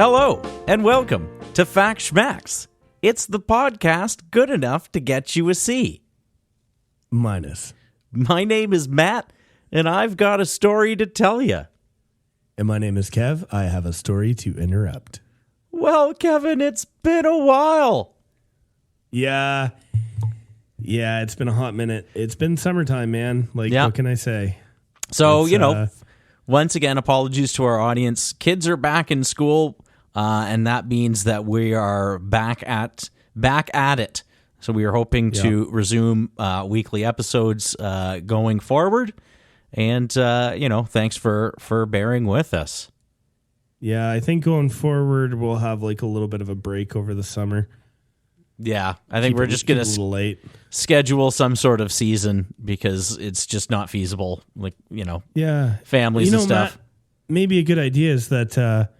Hello, and welcome to Fact Schmacks. It's the podcast good enough to get you a C. Minus. My name is Matt, and I've got a story to tell you. And my name is Kev. I have a story to interrupt. Well, Kevin, it's been a while. Yeah, it's been a hot minute. It's been summertime, man. What can I say? So, once again, apologies to our audience. Kids are back in school, and that means that we are back at it. So we are hoping to resume weekly episodes going forward. And, thanks for bearing with us. Yeah, I think going forward, we'll have a little bit of a break over the summer. Yeah, I think we're just going to schedule some sort of season because it's just not feasible. Families and stuff. Matt, maybe a good idea is that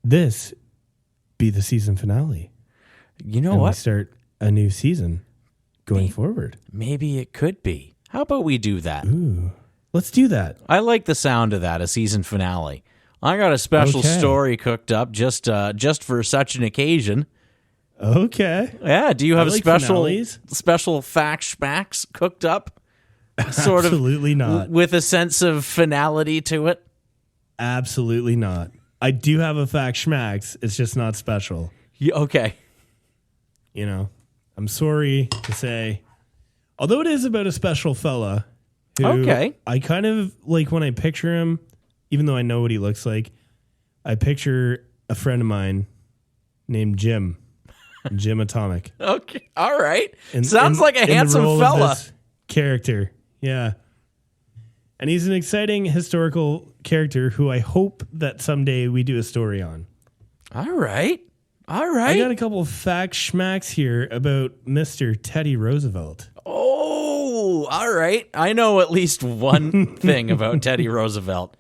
this be the season finale. You know what? We start a new season going forward. Maybe it could be. How about we do that? Ooh, let's do that. I like the sound of that, a season finale. I got a special story cooked up just for such an occasion. Okay. Yeah. Do you have special fact schmacks cooked up? Sort Absolutely not. With a sense of finality to it? Absolutely not. I do have a fact schmacks. It's just not special. Okay. I'm sorry to say, although it is about a special fella who I kind of when I picture him, even though I know what he looks like, I picture a friend of mine named Jim Atomic. Okay. All right. Sounds like a handsome fella. Character. Yeah. And he's an exciting historical character who I hope that someday we do a story on. All right. I got a couple of fact schmacks here about Mr. Teddy Roosevelt. Oh, all right. I know at least one thing about Teddy Roosevelt.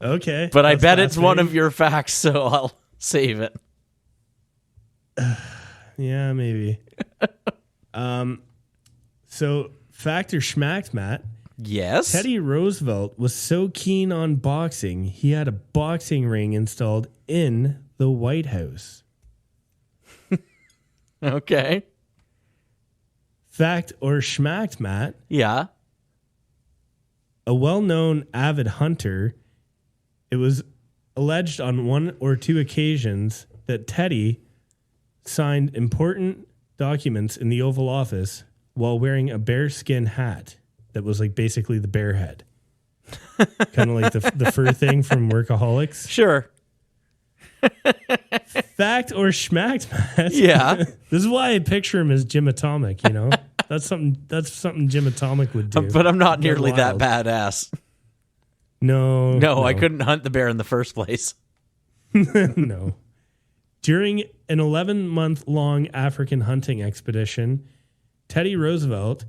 Okay. But I bet it's one of your facts, so I'll save it. Yeah, maybe. So, fact or schmack, Matt? Yes. Teddy Roosevelt was so keen on boxing, he had a boxing ring installed in the White House. Okay. Fact or schmack, Matt? Yeah. A well-known avid hunter, it was alleged on one or two occasions that Teddy signed important documents in the Oval Office while wearing a bearskin hat that was basically the bear head. Kind of like the fur thing from Workaholics. Sure. Fact or schmack, Matt? Yeah. This is why I picture him as Jim Atomic, That's something Jim Atomic would do. But I'm not nearly that badass. No. I couldn't hunt the bear in the first place. No. During an 11-month-long African hunting expedition, Teddy Roosevelt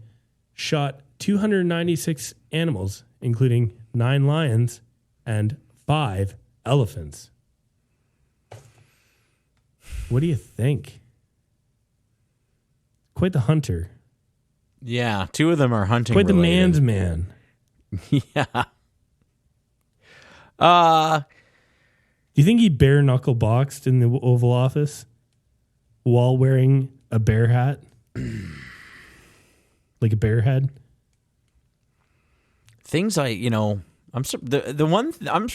shot 296 animals, including 9 lions and 5 elephants. What do you think? Quite the hunter. Yeah, 2 of them are hunting Quite related. the man's man. Yeah. Do you think he bare knuckle boxed in the Oval Office while wearing a bear hat? Like a bear head? Things I'm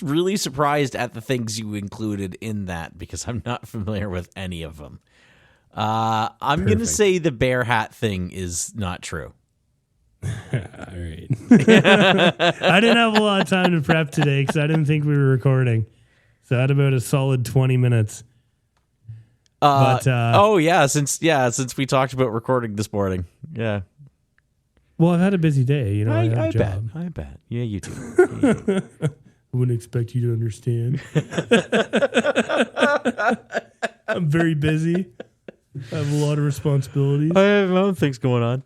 really surprised at the things you included in that because I'm not familiar with any of them. I'm going to say the bear hat thing is not true. All right. I didn't have a lot of time to prep today because I didn't think we were recording. So I had about a solid 20 minutes. Since we talked about recording this morning. Yeah. Well, I've had a busy day. I have a job. I bet. Yeah, you do. I wouldn't expect you to understand. I'm very busy. I have a lot of responsibilities. I have my own things going on.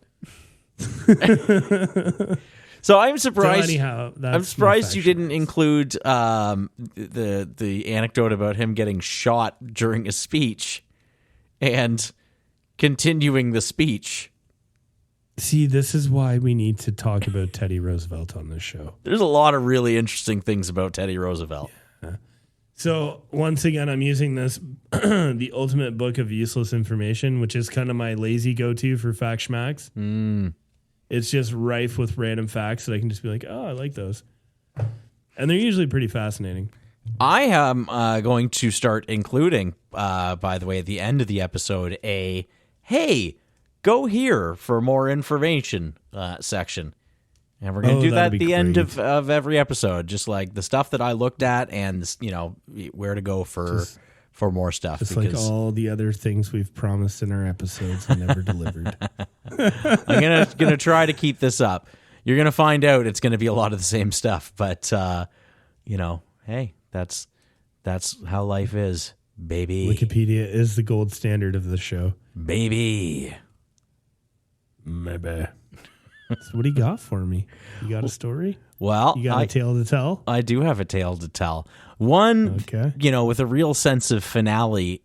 So I'm surprised. So anyhow, I'm surprised you didn't include the anecdote about him getting shot during a speech and continuing the speech. See, this is why we need to talk about Teddy Roosevelt on this show. There's a lot of really interesting things about Teddy Roosevelt. Yeah. So once again, I'm using this, the ultimate book of useless information, which is kind of my lazy go-to for Fact Schmacks. It's just rife with random facts that I can just be like, oh, I like those. And they're usually pretty fascinating. I am going to start including, by the way, at the end of the episode, hey, go here for more information section. And we're going to do that at the end of every episode, just like the stuff that I looked at and, where to go for more stuff. Just like all the other things we've promised in our episodes and never delivered. I'm gonna try to keep this up. You're going to find out it's going to be a lot of the same stuff. But, hey, that's how life is, baby. Wikipedia is the gold standard of the show. Baby. Maybe. So what do you got for me? You got a story? Well, you got a tale to tell? I do have a tale to tell. One, with a real sense of finality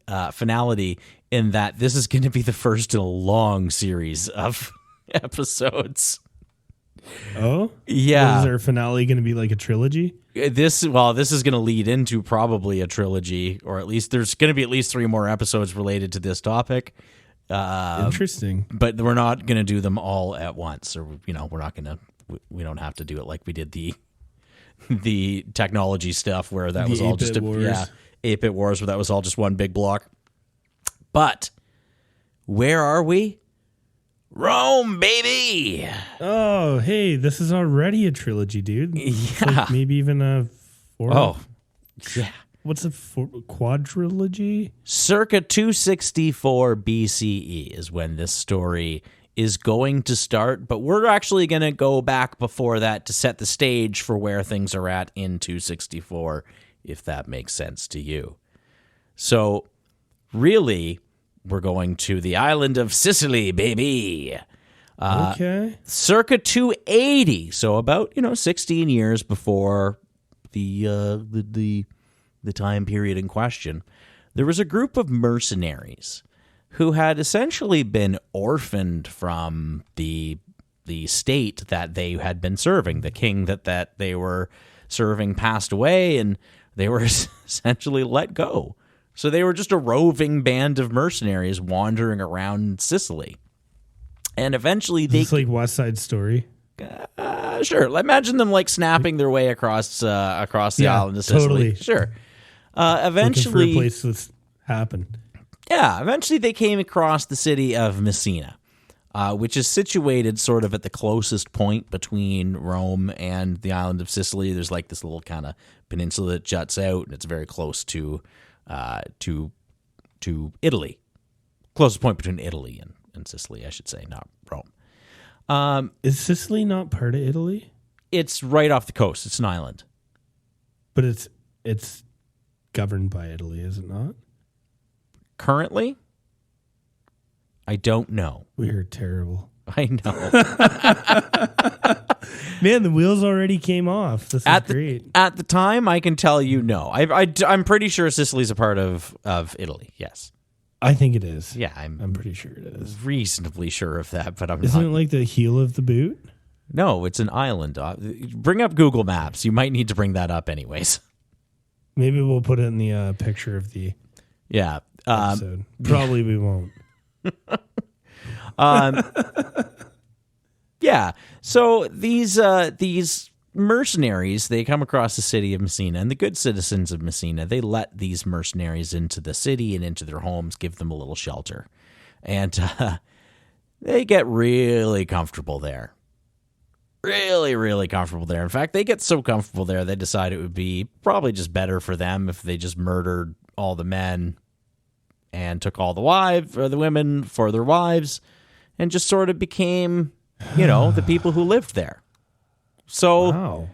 in that this is going to be the first in a long series of episodes. Oh? Yeah. Is our finale going to be like a trilogy? This is going to lead into probably a trilogy, or at least there's going to be at least 3 more episodes related to this topic. Interesting. But we're not going to do them all at once, or we don't have to do it like we did the technology stuff where that was all just 8-bit wars where that was all just one big block. But where are we? Rome, baby. Oh, hey, this is already a trilogy, dude. It's yeah. like maybe even a 4. Oh, yeah. What's a quadrilogy? Circa 264 BCE is when this story is going to start, but we're actually going to go back before that to set the stage for where things are at in 264, if that makes sense to you. So, really, we're going to the island of Sicily, baby. Okay. Circa 280, so about 16 years before the time period in question, there was a group of mercenaries who had essentially been orphaned from the state that they had been serving. The king that they were serving passed away, and they were essentially let go. So they were just a roving band of mercenaries wandering around Sicily. And eventually It's like West Side Story. Sure. Imagine them like snapping their way across the island of Sicily. Totally. Sure. Eventually, looking for a place that's happened. Yeah, eventually they came across the city of Messina, which is situated sort of at the closest point between Rome and the island of Sicily. There's like this little kind of peninsula that juts out, and it's very close to Italy. Closest point between Italy and Sicily, I should say, not Rome. Is Sicily not part of Italy? It's right off the coast. It's an island. But it's governed by Italy, is it not? Currently, I don't know. We're terrible. I know. Man, the wheels already came off. This is great. At the time, I can tell you no. I'm pretty sure Sicily's a part of Italy, yes. I think it is. Yeah, I'm pretty sure it is. Reasonably sure of that, but Isn't it like the heel of the boot? No, it's an island. Bring up Google Maps. You might need to bring that up anyways. Maybe we'll put it in the picture of the episode. Probably we won't. Yeah. So these mercenaries, they come across the city of Messina, and the good citizens of Messina, they let these mercenaries into the city and into their homes, give them a little shelter. And they get really comfortable there. Really, really comfortable there. In fact, they get so comfortable there, they decide it would be probably just better for them if they just murdered all the men and took all the women for their wives, and just sort of became, the people who lived there. So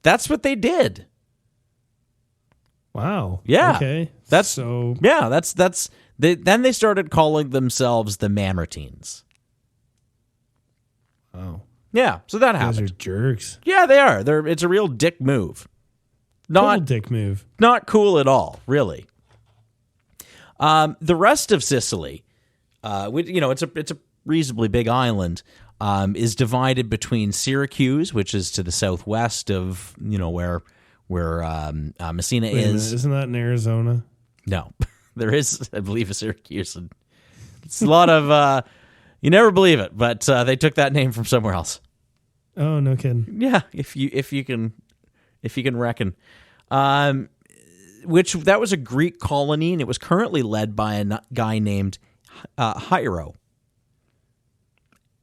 That's what they did. Wow. Yeah. Okay. Then they started calling themselves the Mamertines. Wow. Yeah, so that happened. Those are jerks. Yeah, they are. It's a real dick move. Total dick move. Not cool at all, really. The rest of Sicily, it's a reasonably big island, is divided between Syracuse, which is to the southwest of where where Messina Wait a minute, is. isn't that in Arizona? No, there is, I believe, a Syracuse. And it's a lot of, you never believe it, but they took that name from somewhere else. Oh, no kidding. Yeah, if you can reckon. Which that was a Greek colony, and it was currently led by a guy named Hiero.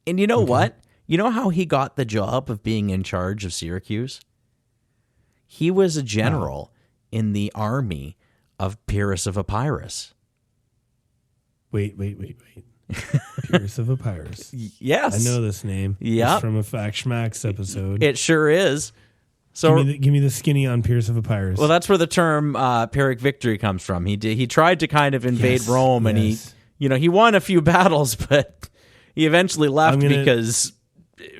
And you know what? You know how he got the job of being in charge of Syracuse? He was a general in the army of Pyrrhus of Epirus. Wait. Pyrrhus of Epirus. Yes. I know this name. Yeah. It's from a Fact Schmacks episode. It sure is. So give me the skinny on Pyrrhus of Epirus. well, that's where the term Pyrrhic victory comes from. He tried to kind of invade Rome, and he won a few battles, but he eventually left because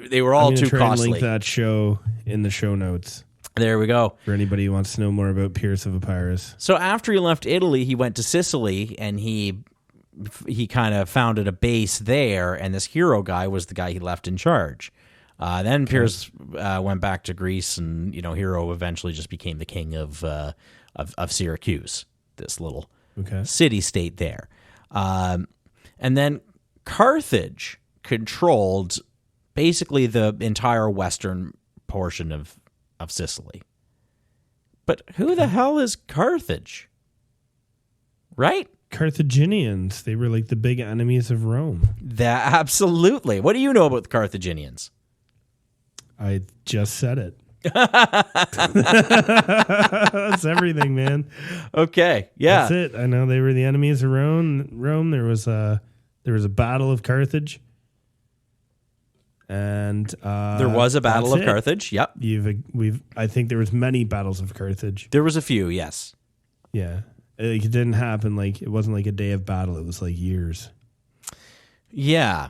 they were all too costly. Link that show in the show notes. There we go. For anybody who wants to know more about Pyrrhus of Epirus. So after he left Italy, he went to Sicily, and he kind of founded a base there, and this hero guy was the guy he left in charge. Then Pyrrhus went back to Greece, and Hero eventually just became the king of Syracuse, this little city-state there. And then Carthage controlled basically the entire western portion of Sicily. But who the hell is Carthage? Right? Carthaginians. They were like the big enemies of Rome. Absolutely. What do you know about the Carthaginians? I just said it. That's everything, man. Okay, yeah. That's it. I know they were the enemies of Rome. There was a battle of Carthage. And there was a battle of Carthage. Yep. I think there was many battles of Carthage. There was a few, yes. Yeah. It didn't happen it wasn't like a day of battle. It was like years. Yeah.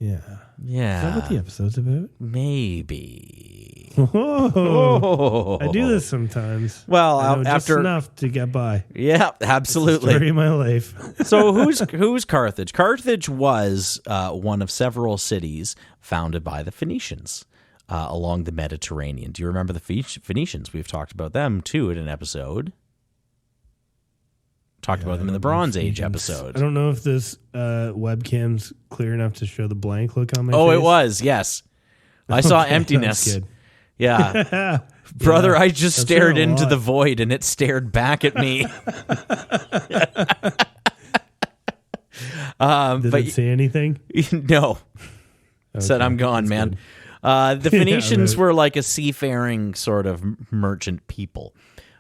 Yeah. Yeah. Is that what the episode's about? Maybe. I do this sometimes. Well, after just enough to get by. Yeah, absolutely. Story of my life. So who's Carthage? Carthage was one of several cities founded by the Phoenicians along the Mediterranean. Do you remember the Phoenicians? We've talked about them too in an episode. Talked about them in the Bronze Age episode. I don't know if this webcam's clear enough to show the blank look on my face. Oh, it was, yes. I saw emptiness. That's good. Yeah. Brother, I just stared into the void and it stared back at me. Did it say anything? No. Okay, said, I'm gone, man. The Phoenicians were like a seafaring sort of merchant people.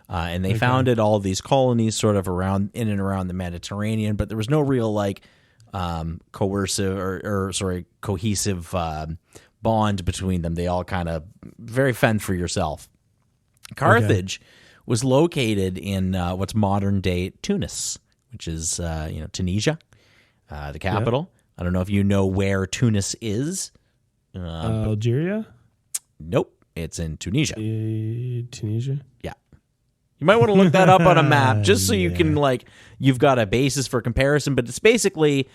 And they founded all these colonies sort of in and around the Mediterranean, but there was no real cohesive bond between them. They all kind of very fend for yourself. Carthage was located in what's modern day Tunis, which is Tunisia, the capital. Yeah. I don't know if you know where Tunis is. Algeria? Nope, it's in Tunisia. Tunisia? Yeah. You might want to look that up on a map just so you can, you've got a basis for comparison, but it's basically,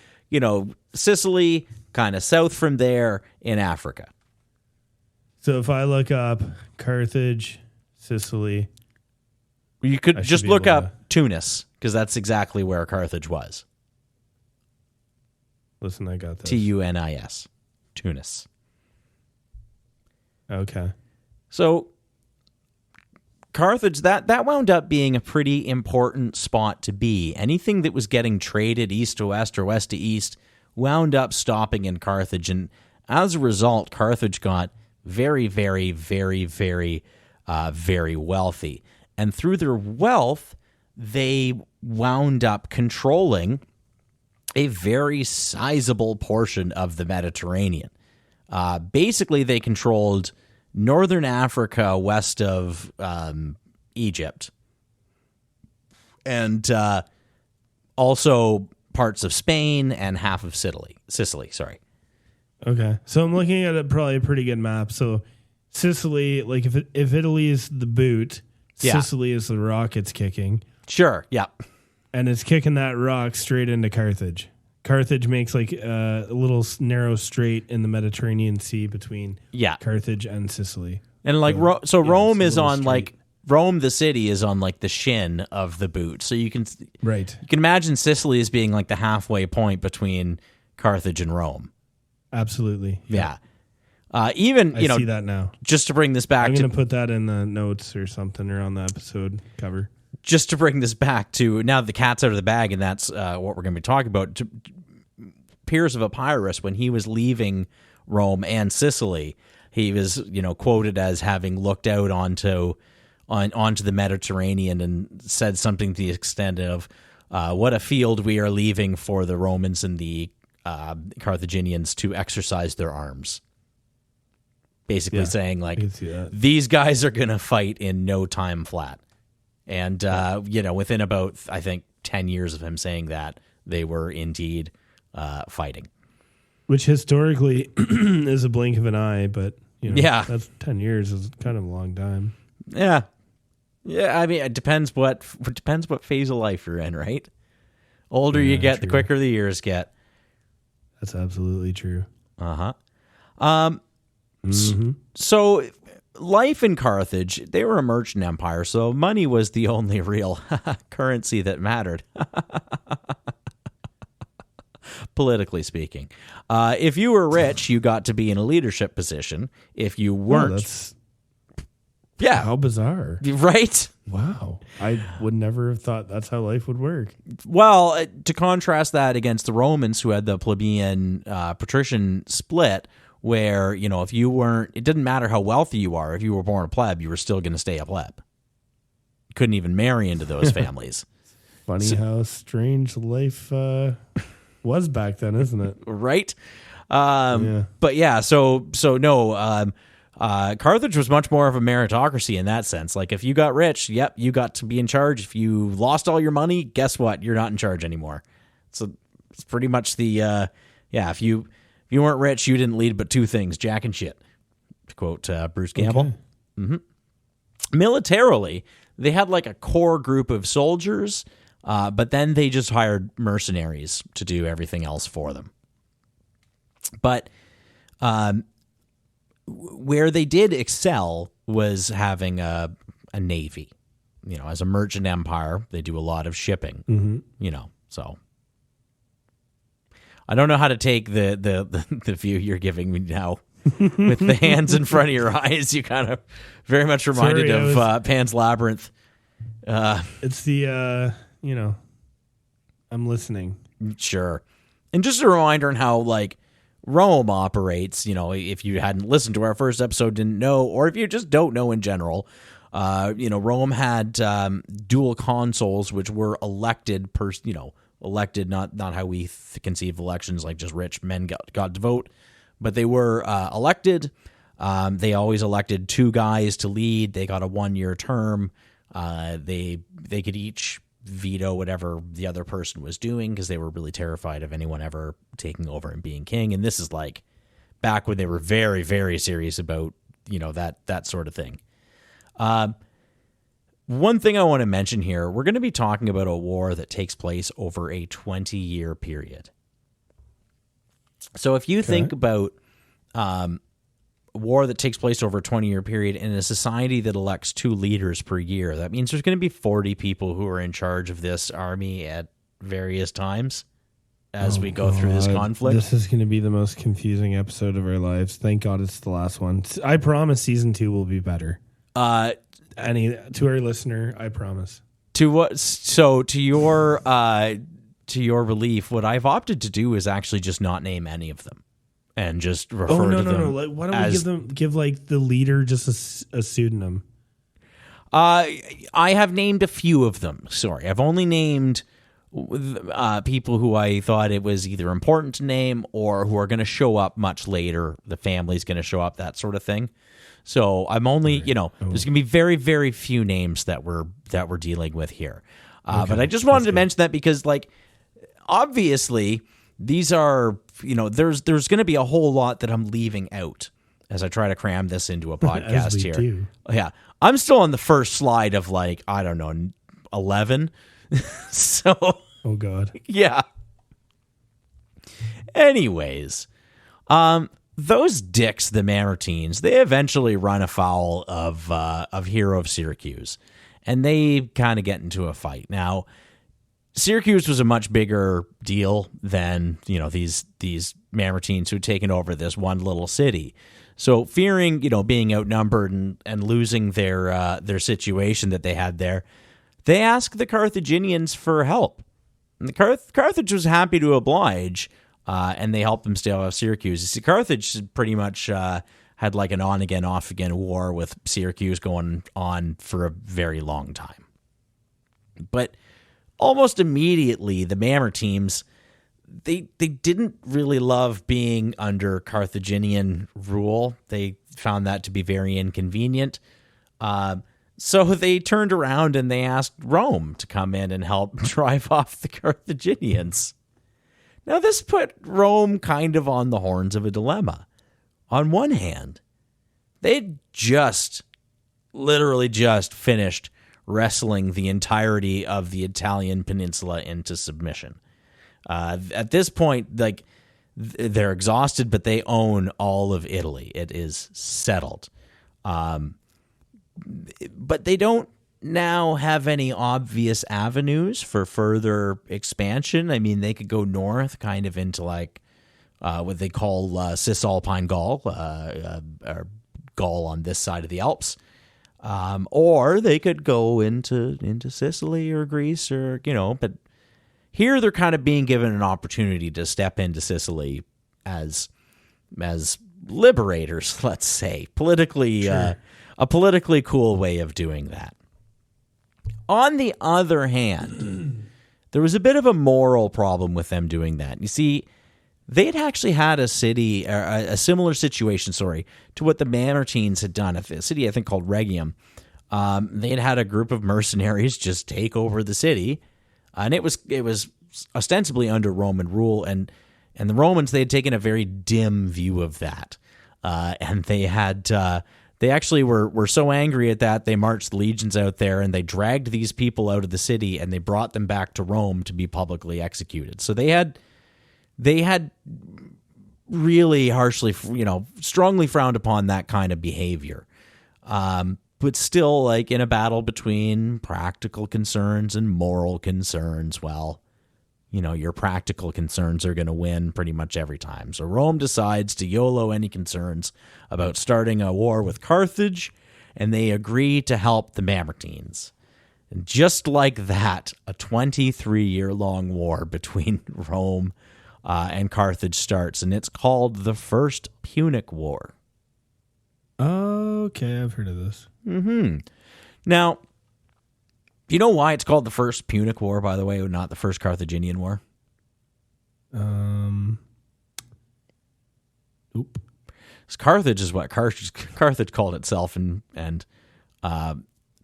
Sicily, kind of south from there in Africa. So if I look up Carthage, Sicily. You could just look up Tunis, because that's exactly where Carthage was. Listen, I got this. Tunis. Tunis. Okay. So Carthage, that wound up being a pretty important spot to be. Anything that was getting traded east to west or west to east wound up stopping in Carthage. And as a result, Carthage got very, very, very, very, very wealthy. And through their wealth, they wound up controlling a very sizable portion of the Mediterranean. Basically, they controlled northern Africa west of Egypt, and also parts of Spain and half of Sicily. Sorry. Okay, so I'm looking at probably a pretty good map. So Sicily, if Italy is the boot, Sicily is the rock it's kicking. Sure. Yeah. And it's kicking that rock straight into Carthage. Carthage makes a little narrow strait in the Mediterranean Sea between Carthage and Sicily. And like So, Rome it's is a little on straight. like Rome, the city, is on like the shin of the boot. So you can Right. imagine Sicily as being like the halfway point between Carthage and Rome. Absolutely. Yeah. Even I see that now. just to bring this back I'm to going to put that in the notes or something or on the episode cover. just to bring this back to now the cat's out of the bag, and that's what we're going to be talking about. Piers of Epirus, when he was leaving Rome and Sicily, he was quoted as having looked out onto the Mediterranean and said something to the extent of, "What a field we are leaving for the Romans and the Carthaginians to exercise their arms." Basically saying like, these guys are going to fight in no time flat. And, within about, I think, 10 years of him saying that, they were indeed fighting. Which historically is a blink of an eye, but, that's 10 years is kind of a long time. Yeah. Yeah, I mean, it depends what phase of life you're in, right? Older you get, the quicker the years get. That's absolutely true. Uh-huh. So life in Carthage, they were a merchant empire, so money was the only real currency that mattered. Politically speaking. If you were rich, you got to be in a leadership position. If you weren't... Yeah. How bizarre. Right? Wow. I would never have thought that's how life would work. Well, to contrast that against the Romans, who had the plebeian patrician split, where, if you weren't, it didn't matter how wealthy you are. If you were born a pleb, you were still going to stay a pleb. You couldn't even marry into those families. Funny how strange life was back then, isn't it? Right? But yeah, so no, Carthage was much more of a meritocracy in that sense. Like if you got rich, yep, you got to be in charge. If you lost all your money, guess what? You're not in charge anymore. So it's pretty much the, if you weren't rich, you didn't lead but two things, jack and shit, to quote Bruce Campbell. Okay. Mm-hmm. Militarily, they had like a core group of soldiers, but then they just hired mercenaries to do everything else for them. But where they did excel was having a navy. As a merchant empire, they do a lot of shipping, so... I don't know how to take the view you're giving me now. With the hands in front of your eyes, you kind of very much reminded of Pan's Labyrinth. It's the, I'm listening. Sure. And just a reminder on how, like, Rome operates, if you hadn't listened to our first episode, didn't know, or if you just don't know in general, Rome had dual consuls, which were elected elected, not how we conceive elections, like just rich men got to vote, but they were elected. They always elected two guys to lead. They got a 1-year term. They could each veto whatever the other person was doing because they were really terrified of anyone ever taking over and being king. And this is like back when they were very, very serious about that sort of thing. One thing I want to mention here, we're going to be talking about a war that takes place over a 20-year period. So if you think about a war that takes place over a 20-year period in a society that elects 2 leaders per year, that means there's going to be 40 people who are in charge of this army at various times as we go through this conflict. This is going to be the most confusing episode of our lives. Thank God it's the last one. I promise season 2 will be better. To our listener, I promise. To what? So to your relief, what I've opted to do is actually just not name any of them, and just refer to them. No. Why don't we give like the leader just a pseudonym? I have named a few of them. Sorry, I've only named people who I thought it was either important to name or who are going to show up much later. The family's going to show up, that sort of thing. So I'm only, there's going to be very, very few names that we're dealing with here. But I just wanted to mention that because, like, obviously these are, there's going to be a whole lot that I'm leaving out as I try to cram this into a podcast here. Do. Yeah. I'm still on the first slide of, like, I don't know, 11. So. Oh God. Yeah. Anyways, those dicks, the Mamertines, they eventually run afoul of Hero of Syracuse, and they kind of get into a fight. Now, Syracuse was a much bigger deal than, these Mamertines who'd taken over this one little city. So fearing, being outnumbered and losing their situation that they had there, they asked the Carthaginians for help. And Carthage was happy to oblige, and they helped them stay out of Syracuse. You see, Carthage pretty much had like an on-again, off-again war with Syracuse going on for a very long time. But almost immediately, the Mamertines, they didn't really love being under Carthaginian rule. They found that to be very inconvenient. So they turned around and they asked Rome to come in and help drive off the Carthaginians. Now, this put Rome kind of on the horns of a dilemma. On one hand, they'd literally just finished wrestling the entirety of the Italian peninsula into submission. At this point, they're exhausted, but they own all of Italy. It is settled. But they don't now have any obvious avenues for further expansion. I mean, they could go north kind of into what they call Cisalpine Gaul, or Gaul on this side of the Alps. Or they could go into Sicily or Greece but here they're kind of being given an opportunity to step into Sicily as liberators, let's say, politically, sure. A politically cool way of doing that. On the other hand, there was a bit of a moral problem with them doing that. You see, they'd actually had a similar situation, to what the Mamertines had done. A city, I think, called Rhegium. They'd had a group of mercenaries just take over the city, and it was ostensibly under Roman rule, and the Romans, they had taken a very dim view of that, and they actually were so angry at that, they marched legions out there, and they dragged these people out of the city, and they brought them back to Rome to be publicly executed. So they had really harshly, strongly frowned upon that kind of behavior. But still, in a battle between practical concerns and moral concerns, your practical concerns are going to win pretty much every time. So Rome decides to YOLO any concerns about starting a war with Carthage, and they agree to help the Mamertines. And just like that, a 23-year-long war between Rome and Carthage starts, and it's called the First Punic War. Okay, I've heard of this. Mm-hmm. Now, do you know why it's called the First Punic War, by the way, not the First Carthaginian War? Nope. Carthage is what Carthage called itself, and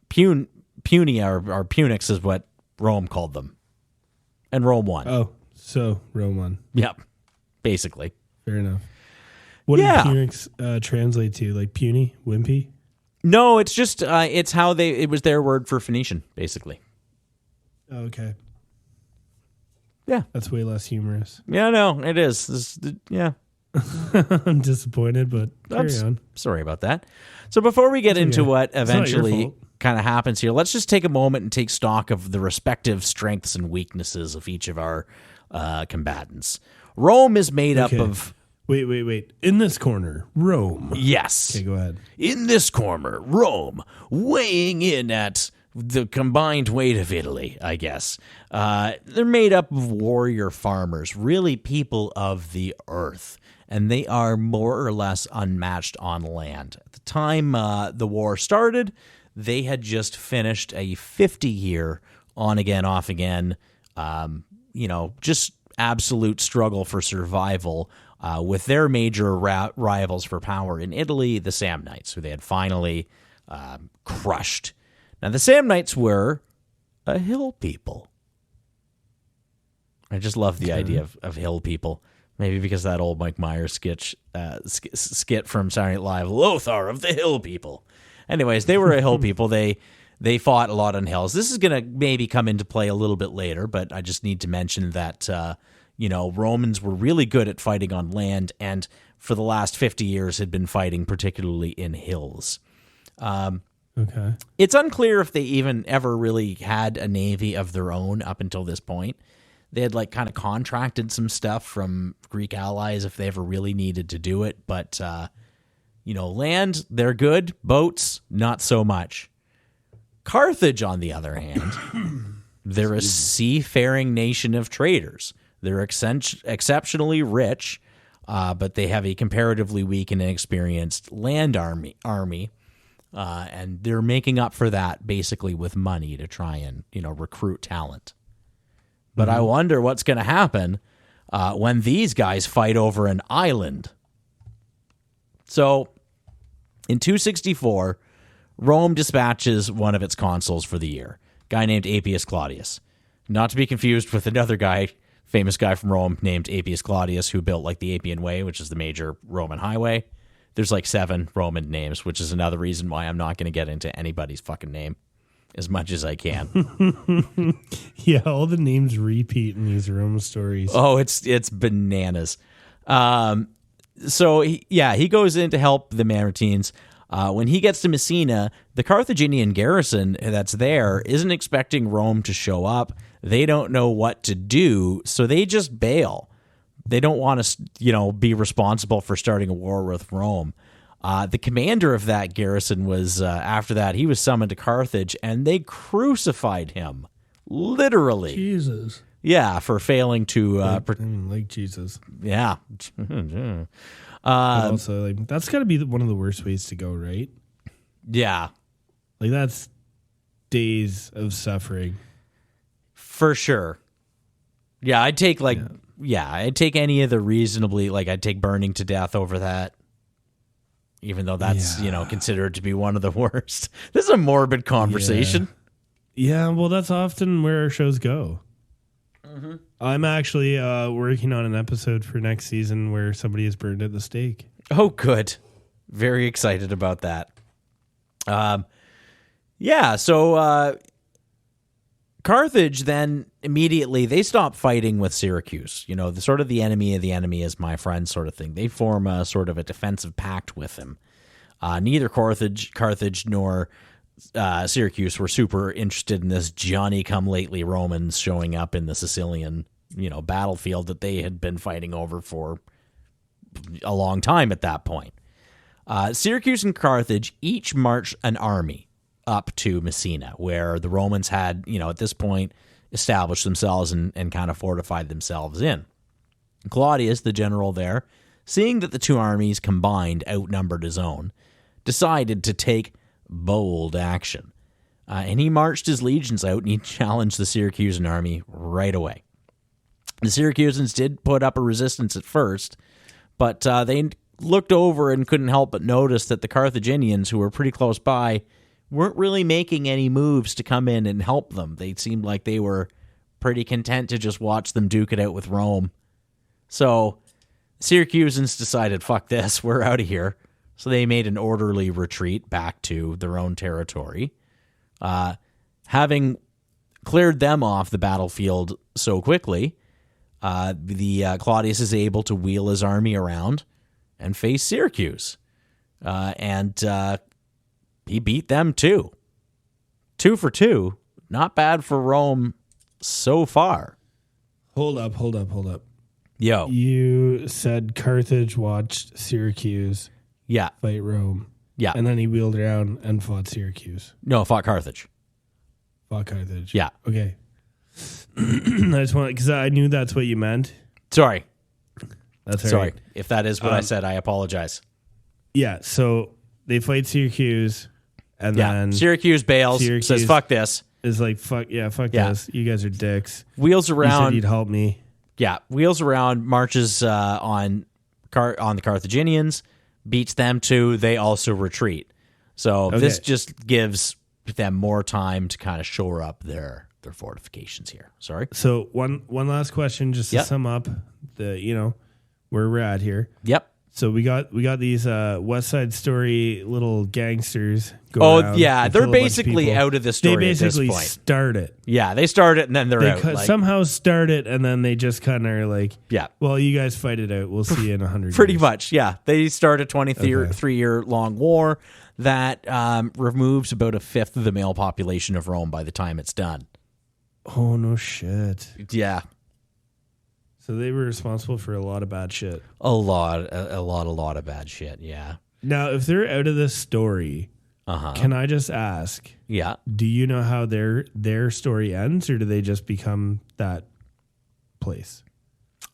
Puny or Punics is what Rome called them, and Rome won. Oh, so Rome won. Yep, basically. Fair enough. What did Punics translate to? Like puny, wimpy? No, it's just it's how it was their word for Phoenician, basically. Okay. Yeah, that's way less humorous. Yeah, no, it is. Yeah. I'm disappointed, but carry on. Sorry about that. So before we get into what eventually kind of happens here, let's just take a moment and take stock of the respective strengths and weaknesses of each of our combatants. Rome is made up of... Wait. In this corner, Rome. Yes. Okay, go ahead. In this corner, Rome, weighing in at the combined weight of Italy, I guess. They're made up of warrior farmers, really people of the earth, and they are more or less unmatched on land. At the time the war started, they had just finished a 50-year on-again, off-again, just absolute struggle for survival with their major rivals for power in Italy, the Samnites, who they had finally crushed. Now, the Samnites were a hill people. I just love the idea of hill people. Maybe because that old Mike Myers skit from Saturday Night Live, Lothar of the Hill People. Anyways, they were a hill people. They fought a lot on hills. This is going to maybe come into play a little bit later, but I just need to mention that, Romans were really good at fighting on land, and for the last 50 years had been fighting particularly in hills. Okay. It's unclear if they even ever really had a navy of their own up until this point. They had kind of contracted some stuff from Greek allies if they ever really needed to do it. But, land, they're good. Boats, not so much. Carthage, on the other hand, they're a seafaring nation of traders. They're exceptionally rich, but they have a comparatively weak and inexperienced land army. And they're making up for that basically with money to try and, recruit talent. But I wonder what's going to happen when these guys fight over an island. So in 264, Rome dispatches one of its consuls for the year, a guy named Appius Claudius. Not to be confused with another guy, famous guy from Rome named Appius Claudius, who built the Appian Way, which is the major Roman highway. There's 7 Roman names, which is another reason why I'm not going to get into anybody's fucking name as much as I can. Yeah, all the names repeat in these Rome stories. Oh, it's bananas. So he goes in to help the Mamertines. When he gets to Messina, the Carthaginian garrison that's there isn't expecting Rome to show up. They don't know what to do, so they just bail. They don't want to, be responsible for starting a war with Rome. The commander of that garrison was, after that, he was summoned to Carthage, and they crucified him, literally. Jesus. Yeah, for failing to... like Jesus. Yeah. Also, that's got to be one of the worst ways to go, right? Yeah. That's days of suffering. For sure. Yeah, I'd take, I'd take any of the reasonably... I'd take burning to death over that. Even though that's, considered to be one of the worst. This is a morbid conversation. Yeah, well, that's often where our shows go. Mm-hmm. I'm actually working on an episode for next season where somebody is burned at the stake. Oh, good. Very excited about that. So Carthage then immediately, they stop fighting with Syracuse. The sort of the enemy of the enemy is my friend sort of thing. They form a sort of a defensive pact with him. Neither Carthage nor Syracuse were super interested in this Johnny-come-lately Romans showing up in the Sicilian, battlefield that they had been fighting over for a long time at that point. Syracuse and Carthage each marched an army up to Messina, where the Romans had, at this point, established themselves and kind of fortified themselves in. Claudius, the general there, seeing that the two armies combined outnumbered his own, decided to take bold action. And he marched his legions out and he challenged the Syracusan army right away. The Syracusans did put up a resistance at first, but they looked over and couldn't help but notice that the Carthaginians, who were pretty close by, weren't really making any moves to come in and help them. They seemed like they were pretty content to just watch them duke it out with Rome. So Syracusans decided, fuck this, we're out of here. So they made an orderly retreat back to their own territory. Having cleared them off the battlefield so quickly, the Claudius is able to wheel his army around and face Syracuse. And he beat them too. 2 for 2. Not bad for Rome so far. Hold up. Yo. You said Carthage watched Syracuse fight Rome. Yeah. And then he wheeled around and fought Syracuse. No, fought Carthage. Yeah. Okay. I just want, because I knew that's what you meant. Sorry. That's all Sorry. right. If that is what I said, I apologize. Yeah. So they fight Syracuse, and then Syracuse bails, says, fuck this. Is like, fuck this. You guys are dicks. Wheels around. You said you'd help me. Yeah. Wheels around, marches on the Carthaginians, beats them too. They also retreat. So this just gives them more time to kind of shore up their fortifications here. Sorry. So one last question, just to sum up the where we're at here. Yep. So we got these West Side Story little gangsters. Around. Yeah, they're basically out of the story. They basically at this point. Start it. Yeah, they start it and then they're out. Somehow start it and then they just kind of are like, yeah. Well, you guys fight it out. We'll see you in 100 years. Pretty much, yeah. They start a 23-year-long war that removes about a fifth of the male population of Rome by the time it's done. Oh no shit. Yeah. So they were responsible for a lot of bad shit. A lot of bad shit. Yeah. Now, if they're out of this story, can I just ask? Yeah. Do you know how their story ends, or do they just become that place?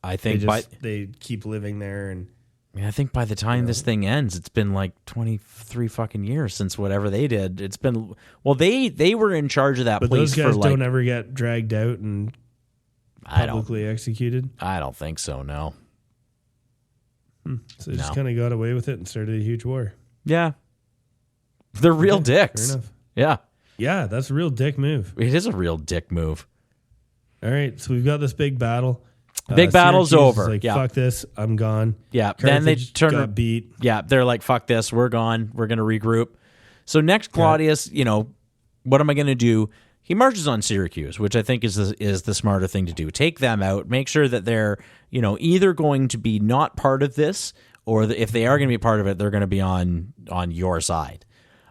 I think they keep living there, and I think by the time this thing ends, it's been like 23 fucking years since whatever they did. It's been they were in charge of that place. But those guys don't ever get dragged out and publicly executed? I don't think so, no. So they just kind of got away with it and started a huge war. Yeah. They're real dicks. Fair enough. Yeah. Yeah, that's a real dick move. It is a real dick move. All right, so we've got this big battle. Big battle's over. Like, fuck this, I'm gone. Yeah. Carthage then they got beat. Yeah, they're like, fuck this, we're gone. We're going to regroup. So next, Claudius, what am I going to do? He marches on Syracuse, which I think is the smarter thing to do. Take them out. Make sure that they're, either going to be not part of this, or if they are going to be part of it, they're going to be on your side.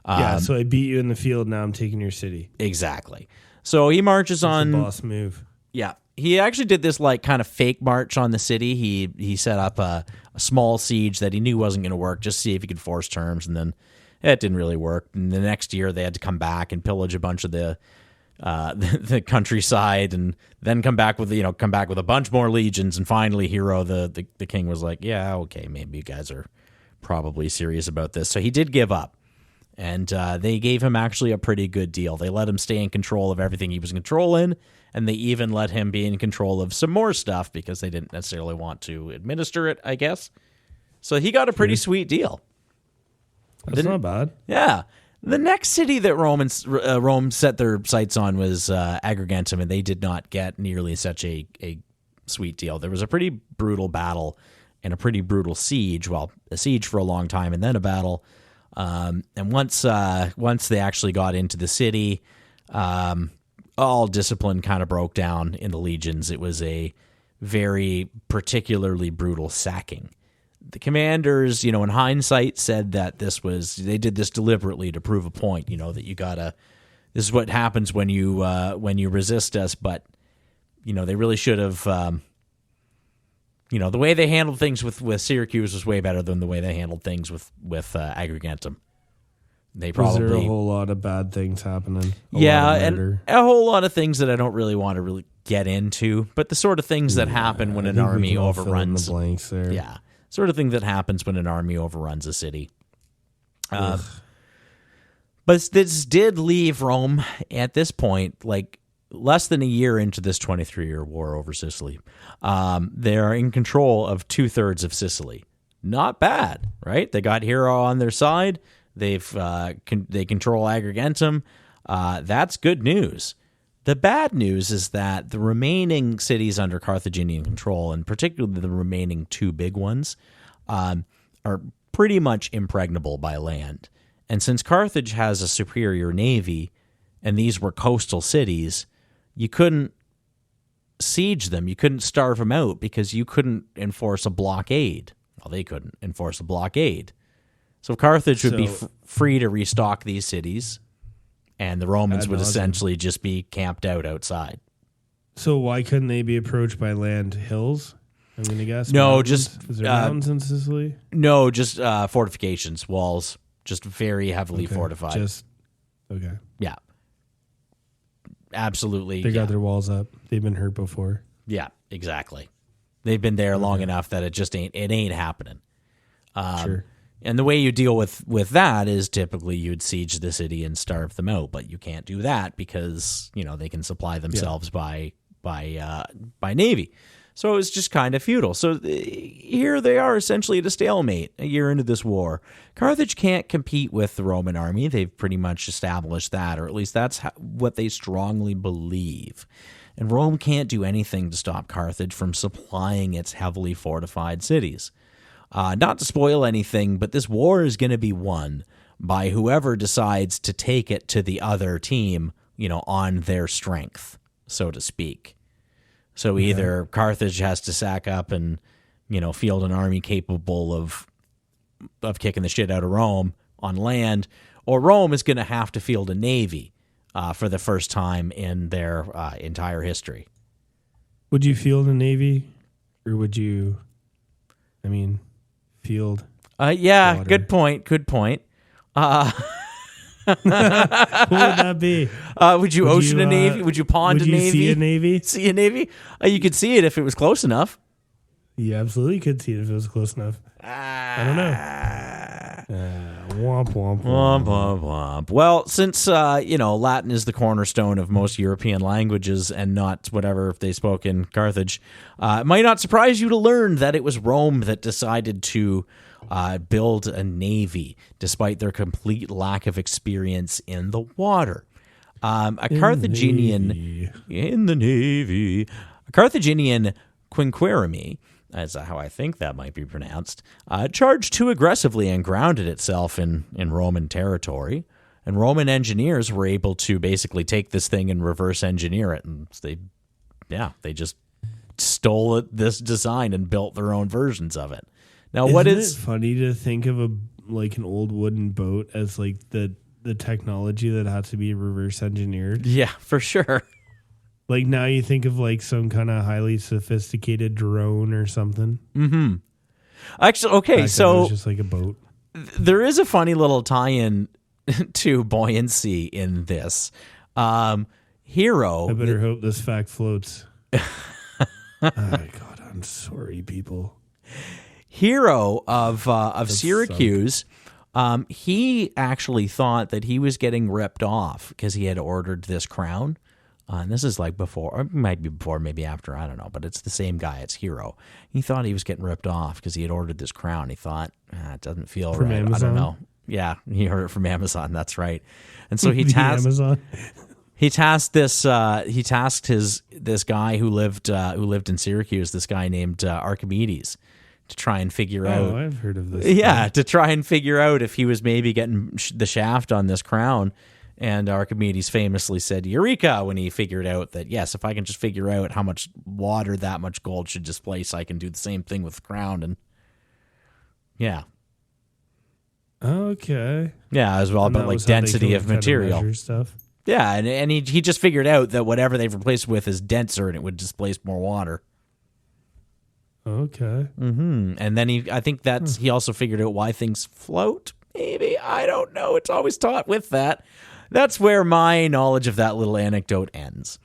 So I beat you in the field. Now I'm taking your city. Exactly. So he marches on. The boss move. Yeah, he actually did this like kind of fake march on the city. He set up a small siege that he knew wasn't going to work, just to see if he could force terms, and then it didn't really work. And the next year they had to come back and pillage a bunch of the countryside, and then come back with a bunch more legions. And finally, Hero, the king, was like, yeah, okay, maybe you guys are probably serious about this. So he did give up, and they gave him actually a pretty good deal. They let him stay in control of everything he was controlling, and they even let him be in control of some more stuff because they didn't necessarily want to administer it, I guess. So he got a pretty sweet deal. That's not bad. Yeah. The next city that Rome set their sights on was Agrigentum, and they did not get nearly such a sweet deal. There was a pretty brutal battle and a pretty brutal siege. Well, a siege for a long time, and then a battle. And once they actually got into the city, all discipline kind of broke down in the legions. It was a very particularly brutal sacking. The commanders, in hindsight, said that they did this deliberately to prove a point. That this is what happens when you resist us. But they really should have. The way they handled things with Syracuse was way better than the way they handled things with Agrigentum. They probably was there a whole lot of bad things happening. And a whole lot of things that I don't really want to really get into, but the sort of things that happen when an army overruns the blanks there. Yeah. Sort of thing that happens when an army overruns a city. But this did leave Rome at this point, like less than a year into this 23-year war over Sicily. They are in control of 2/3 of Sicily. Not bad, right? They got Hero on their side. They control Agrigentum. That's good news. The bad news is that the remaining cities under Carthaginian control, and particularly the remaining two big ones, are pretty much impregnable by land. And since Carthage has a superior navy, and these were coastal cities, you couldn't siege them. You couldn't starve them out because you couldn't enforce a blockade. Well, they couldn't enforce a blockade. So Carthage would be free to restock these cities, and the Romans would essentially just be camped out outside. So why couldn't they be approached by land? Hills? I'm going to guess. No, mountains? Was there mountains in Sicily? No, just fortifications, walls, just very heavily fortified. Okay. Yeah. Absolutely. They got their walls up. They've been hurt before. Yeah, exactly. They've been there long enough that it ain't happening. Sure. And the way you deal with that is typically you'd siege the city and starve them out, but you can't do that because they can supply themselves by navy. So it was just kind of futile. So here they are essentially at a stalemate a year into this war. Carthage can't compete with the Roman army. They've pretty much established that, or at least that's what they strongly believe. And Rome can't do anything to stop Carthage from supplying its heavily fortified cities. Not to spoil anything, but this war is going to be won by whoever decides to take it to the other team, on their strength, so to speak. So either Carthage has to sack up and, field an army capable of kicking the shit out of Rome on land, or Rome is going to have to field a navy for the first time in their entire history. Would you field a navy, or would you, field? Yeah, water? Good point. What would that be? Would you ocean a navy? Would you pond a navy? Would you see a navy? See a navy? You could see it if it was close enough. You absolutely could see it if it was close enough. I don't know. Womp, womp, womp, womp, womp. Well, since, Latin is the cornerstone of most European languages and not whatever they spoke in Carthage, it might not surprise you to learn that it was Rome that decided to build a navy, despite their complete lack of experience in the water. A Carthaginian quinquereme, that's how I think that might be pronounced, charged too aggressively and grounded itself in Roman territory. And Roman engineers were able to basically take this thing and reverse engineer it. And they just stole this design and built their own versions of it. Now, Isn't it funny to think of an old wooden boat as the technology that had to be reverse engineered? Yeah, for sure. Now you think of some kind of highly sophisticated drone or something. Mm-hmm. Actually, okay, Back so then it was just like a boat. There is a funny little tie-in to buoyancy in this. Hero. I better hope this fact floats. Oh my God, I'm sorry, people. Hero of Syracuse, he actually thought that he was getting ripped off because he had ordered this crown. And this is before, or it might be before, maybe after, I don't know, but it's the same guy. It's Hero. He thought he was getting ripped off because he had ordered this crown. He thought, it doesn't feel from right. Amazon? I don't know. Yeah, he heard it from Amazon. That's right. And so he Amazon. He tasked this guy who lived in Syracuse, this guy named Archimedes, to try and figure out. Oh, I've heard of this. Yeah, to try and figure out if he was maybe getting the shaft on this crown. And Archimedes famously said, "Eureka!" when he figured out that, yes, if I can just figure out how much water that much gold should displace, I can do the same thing with the crown. And yeah. Okay. Yeah, as well about density of material. Stuff. Yeah, and he just figured out that whatever they've replaced with is denser and it would displace more water. Okay. Mm-hmm. And then he also figured out why things float. Maybe, I don't know. It's always taught with that. That's where my knowledge of that little anecdote ends.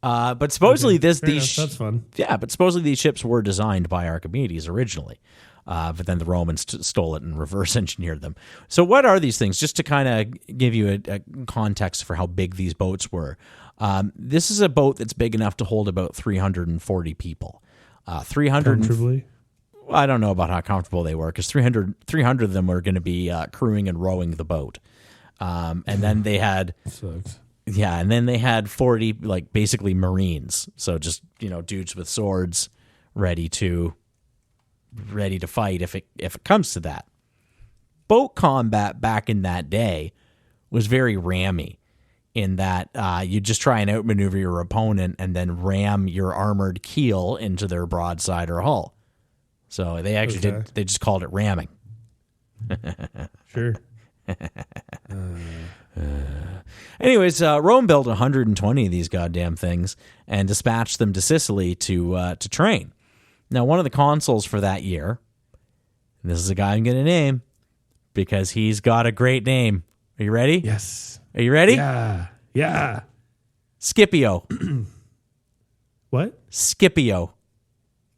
But supposedly that's fun. Yeah, but supposedly these ships were designed by Archimedes originally. But then the Romans stole it and reverse engineered them. So what are these things? Just to kind of give you a context for how big these boats were. This is a boat that's big enough to hold about 340 people. 300 comfortably? I don't know about how comfortable they were because 300 of them were going to be crewing and rowing the boat. And then they had... Sucks. Yeah, and then they had 40 basically Marines. So just, dudes with swords ready to fight if it comes to that. Boat combat back in that day was very rammy in that you just try and outmaneuver your opponent and then ram your armored keel into their broadside or hull. So they actually they just called it ramming. Sure. Anyways, Rome built 120 of these goddamn things and dispatched them to Sicily to train. Now, one of the consuls for that year, and this is a guy I'm going to name because he's got a great name. Are you ready? Yes. Are you ready? Yeah. Scipio. What? Scipio.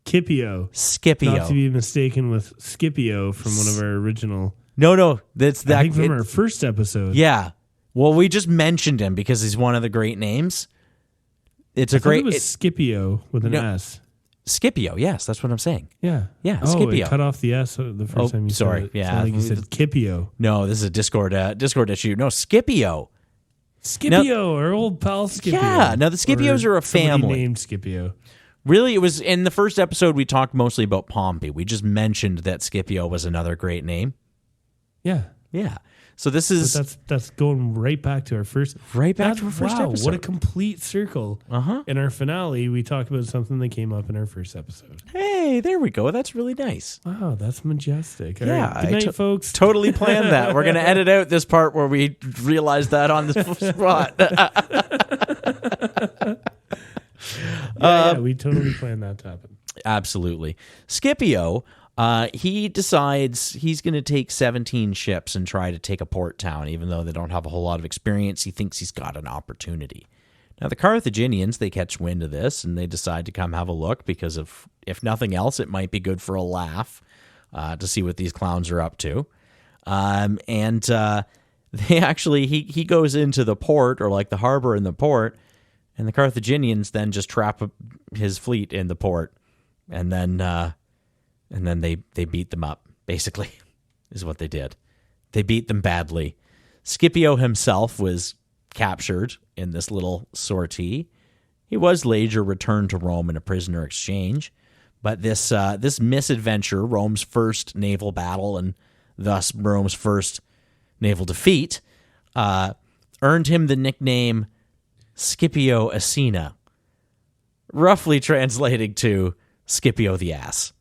Scipio. Not to be mistaken with Scipio from one of our original... No, that's that. I think from our first episode. Yeah. Well, we just mentioned him because he's one of the great names. It was Scipio with an S. Scipio, yes, that's what I'm saying. Yeah. Scipio. It cut off the S the first time you said it. Yeah. You said Scipio. No, this is a Discord issue. No, Scipio. Scipio, our old pal Scipio. Yeah, now the Scipios are a family. Named Scipio. Really, it was in the first episode we talked mostly about Pompey. We just mentioned that Scipio was another great name. Yeah. Yeah. So this is... But that's going right back to our first... Right back to our first episode. What a complete circle. In our finale, we talked about something that came up in our first episode. Hey, there we go. That's really nice. Wow, that's majestic. All yeah. right. Good night, folks. Totally planned that. We're going to edit out this part where we realized that on the spot. Yeah, we totally planned that to happen. Absolutely. Scipio, he decides he's going to take 17 ships and try to take a port town, even though they don't have a whole lot of experience. He thinks he's got an opportunity. Now, the Carthaginians, they catch wind of this, and they decide to come have a look because, if nothing else, it might be good for a laugh to see what these clowns are up to. They actually, he goes into the port, or like the harbor in the port, and the Carthaginians then just trap his fleet in the port, and then they beat them up, basically, is what they did. They beat them badly. Scipio himself was captured in this little sortie. He was later returned to Rome in a prisoner exchange, but this misadventure, Rome's first naval battle and thus Rome's first naval defeat, earned him the nickname Scipio Asina, roughly translating to Scipio the Ass.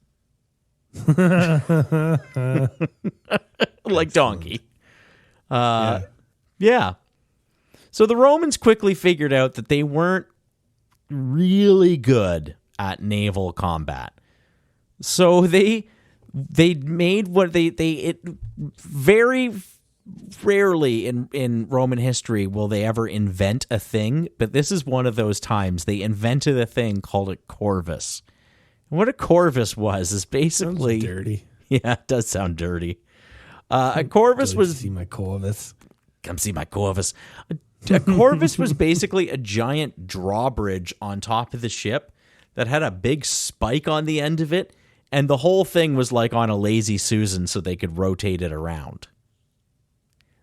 Like donkey. Yeah. So the Romans quickly figured out that they weren't really good at naval combat. So they made what it very rarely in Roman history will they ever invent a thing, but this is one of those times. They invented a thing called a corvus. What a corvus was is basically... Sounds dirty. Yeah, it does sound dirty. A corvus was... See my corvus. Come see my corvus. A corvus was basically a giant drawbridge on top of the ship that had a big spike on the end of it, and the whole thing was like on a lazy Susan so they could rotate it around.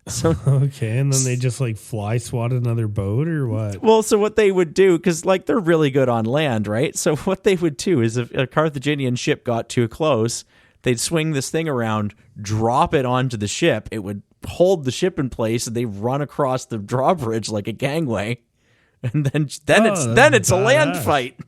So okay, and then they just like fly swat another boat or what? Well, so what they would do, because like they're really good on land, right? So what they would do is if a Carthaginian ship got too close, they'd swing this thing around, drop it onto the ship. It would hold the ship in place, and they run across the drawbridge like a gangway, and then it's a land fight.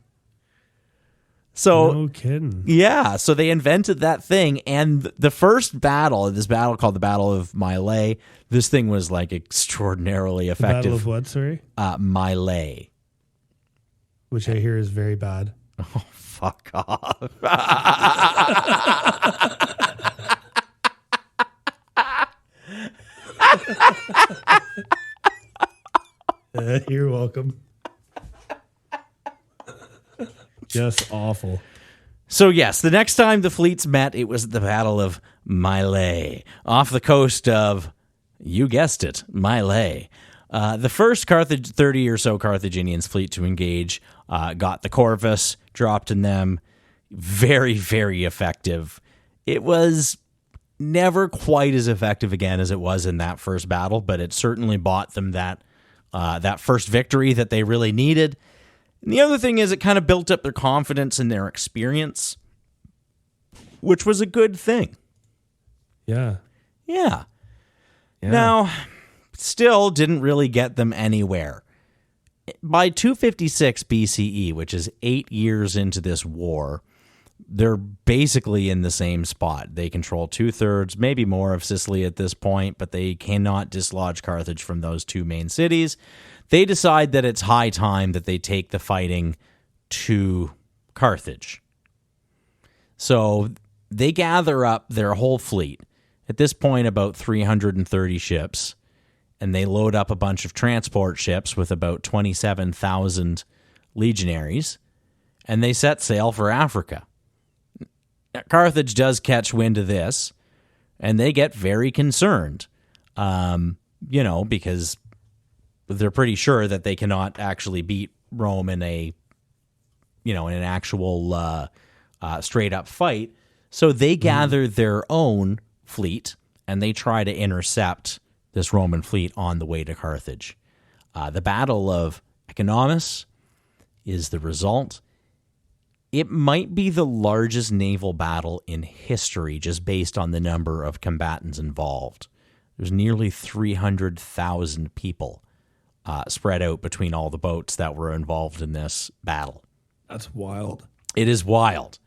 So no kidding. Yeah, so they invented that thing, and the first battle, this battle called the Battle of Mylae, this thing was like extraordinarily effective. Battle of what, sorry? Mylae. Which I hear is very bad. Oh, fuck off. You're welcome. Just awful. So yes, the next time the fleets met, it was the Battle of Mylae, off the coast of, you guessed it, Mylae. The first 30 or so Carthaginians fleet to engage got the corvus, dropped in them. Very, very effective. It was never quite as effective again as it was in that first battle, but it certainly bought them that first victory that they really needed. And the other thing is it kind of built up their confidence and their experience, which was a good thing. Yeah. Now, still didn't really get them anywhere. By 256 BCE, which is 8 years into this war, they're basically in the same spot. They control 2/3, maybe more of Sicily at this point, but they cannot dislodge Carthage from those two main cities. They decide that it's high time that they take the fighting to Carthage. So they gather up their whole fleet. At this point, about 330 ships, and they load up a bunch of transport ships with about 27,000 legionaries, and they set sail for Africa. Carthage does catch wind of this, and they get very concerned, because they're pretty sure that they cannot actually beat Rome in an actual straight up fight. So they gather their own fleet and they try to intercept this Roman fleet on the way to Carthage. The Battle of Economus is the result. It might be the largest naval battle in history just based on the number of combatants involved. There's nearly 300,000 people spread out between all the boats that were involved in this battle. That's wild. It is wild.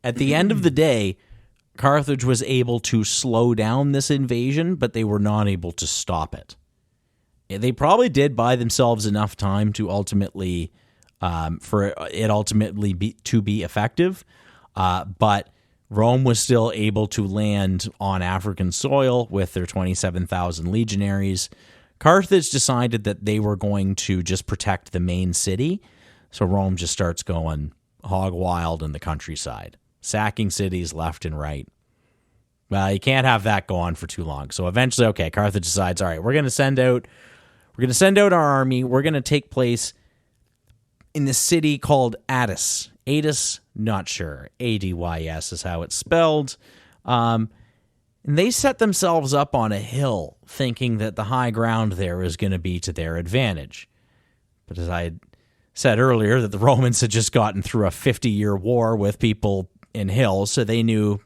At the end of the day, Carthage was able to slow down this invasion, but they were not able to stop it. They probably did buy themselves enough time to ultimately, be effective, but Rome was still able to land on African soil with their 27,000 legionaries. Carthage decided that they were going to just protect the main city, so Rome just starts going hog wild in the countryside, sacking cities left and right. Well, you can't have that go on for too long. So eventually, okay, Carthage decides, all right, we're going to send out our army. We're going to take place in the city called Addis. Adis, not sure. Adys is how it's spelled. And they set themselves up on a hill, thinking that the high ground there is going to be to their advantage. But as I said earlier, that the Romans had just gotten through a 50-year war with people in hills, so they knew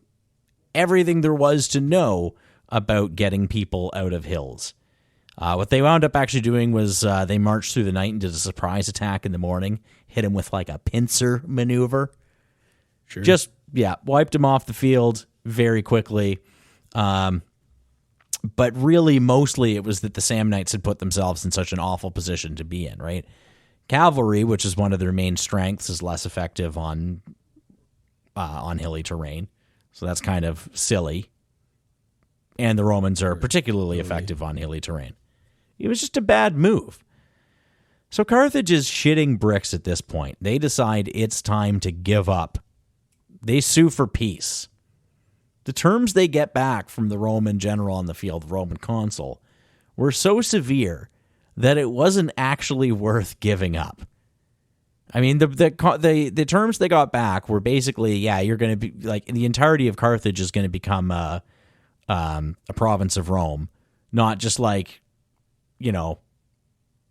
everything there was to know about getting people out of hills. What they wound up actually doing was they marched through the night and did a surprise attack in the morning, hit him with like a pincer maneuver. Sure. Just, wiped him off the field very quickly. But really, mostly it was that the Samnites had put themselves in such an awful position to be in, right? Cavalry, which is one of their main strengths, is less effective on hilly terrain. So that's kind of silly. And the Romans are particularly effective on hilly terrain. It was just a bad move. So Carthage is shitting bricks at this point. They decide it's time to give up. They sue for peace. The terms they get back from the Roman general on the field, the Roman consul, were so severe that it wasn't actually worth giving up. I mean, the terms they got back were basically, you're going to be like the entirety of Carthage is going to become a province of Rome, not just like,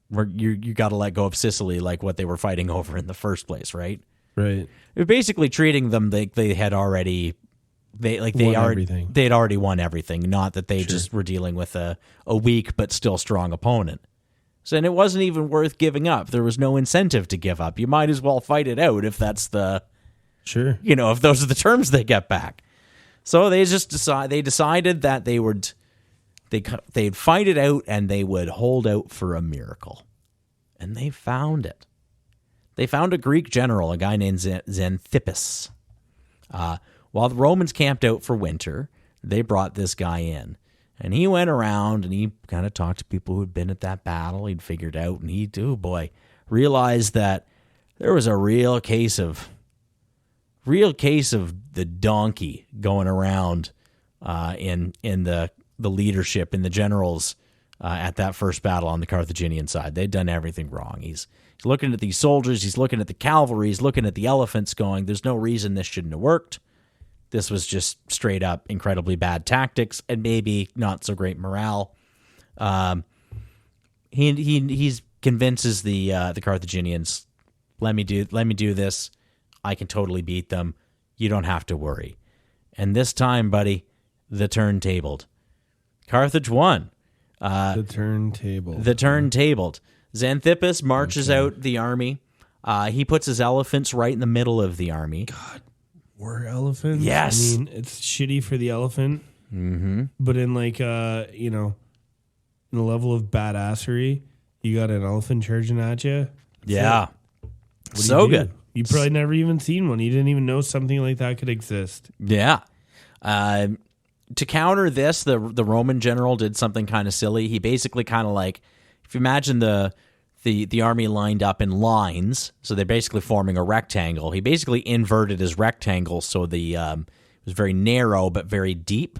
where you got to let go of Sicily, like what they were fighting over in the first place, right? Right. They're basically treating them like they had already they'd already won everything, not that they just were dealing with a weak but still strong opponent. So, and it wasn't even worth giving up. There was no incentive to give up. You might as well fight it out if that's if those are the terms they get back. So they just decided that they'd fight it out and they would hold out for a miracle. And they found it. They found a Greek general, a guy named Xanthippus. While the Romans camped out for winter, they brought this guy in. And he went around and he kind of talked to people who'd been at that battle. He'd figured out, and he, realized that there was a real case of the donkey going around in the leadership, in the generals at that first battle on the Carthaginian side. They'd done everything wrong. He's looking at these soldiers. He's looking at the cavalry. He's looking at the elephants going, there's no reason this shouldn't have worked. This was just straight up incredibly bad tactics and maybe not so great morale. He convinces the Carthaginians, let me do this. I can totally beat them. You don't have to worry. And this time, buddy, the turn tabled. Carthage won. The turn tabled. Xanthippus marches out the army. He puts his elephants right in the middle of the army. God. Were elephants? Yes. I mean, it's shitty for the elephant. Mm-hmm. But in in the level of badassery, you got an elephant charging at you. Yeah. So good. You probably never even seen one. You didn't even know something like that could exist. Yeah. To counter this, the Roman general did something kind of silly. He basically kind of like, if you imagine the army lined up in lines, so they're basically forming a rectangle. He basically inverted his rectangle so it was very narrow but very deep,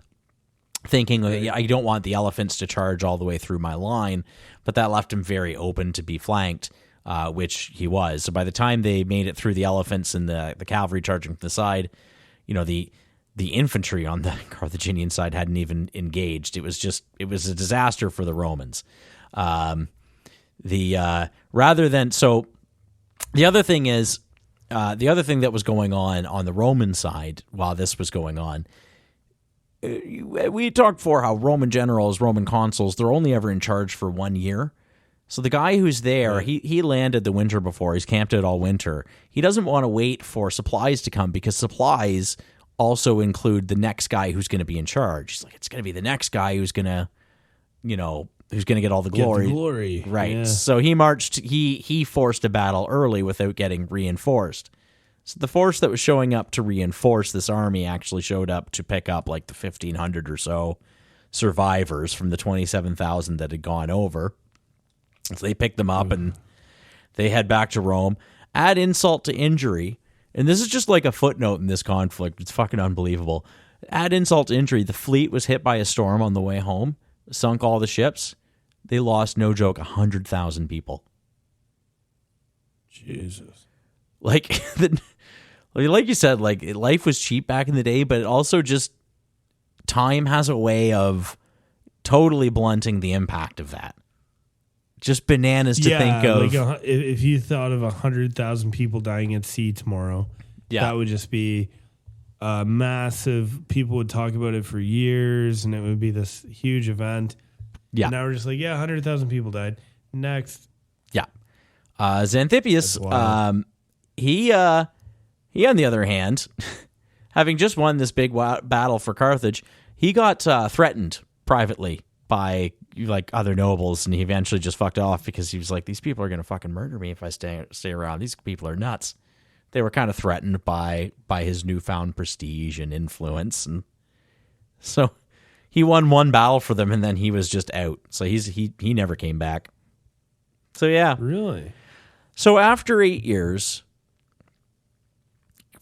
thinking, I don't want the elephants to charge all the way through my line, but that left him very open to be flanked, which he was. So by the time they made it through the elephants and the cavalry charging from the side, the infantry on the Carthaginian side hadn't even engaged. It was a disaster for the Romans. The other thing is, the other thing that was going on the Roman side while this was going on, we talked before how Roman generals, Roman consuls, they're only ever in charge for 1 year. So the guy who's there, he landed the winter before. He's camped out all winter. He doesn't want to wait for supplies to come because supplies also include the next guy who's going to be in charge. He's like, it's going to be the next guy who's going to, who's going to get all the glory. Get the glory. Right. Yeah. So he marched, he forced a battle early without getting reinforced. So the force that was showing up to reinforce this army actually showed up to pick up like the 1,500 or so survivors from the 27,000 that had gone over. So they picked them up and they head back to Rome. Add insult to injury, and this is just like a footnote in this conflict. It's fucking unbelievable. Add insult to injury, the fleet was hit by a storm on the way home, sunk all the ships. They lost, no joke, 100,000 people. Jesus. Like you said, like life was cheap back in the day, but it also just time has a way of totally blunting the impact of that. Just bananas to think of. Like if you thought of 100,000 people dying at sea tomorrow, that would just be massive. People would talk about it for years, and it would be this huge event. Yeah. And now we're just like, 100,000 people died. Next. Yeah. Xanthippus, he on the other hand, having just won this big battle for Carthage, he got threatened privately by like other nobles, and he eventually just fucked off because he was like, these people are going to fucking murder me if I stay around. These people are nuts. They were kind of threatened by his newfound prestige and influence, and so he won one battle for them, and then he was just out. So he never came back. So yeah. Really? So after 8 years,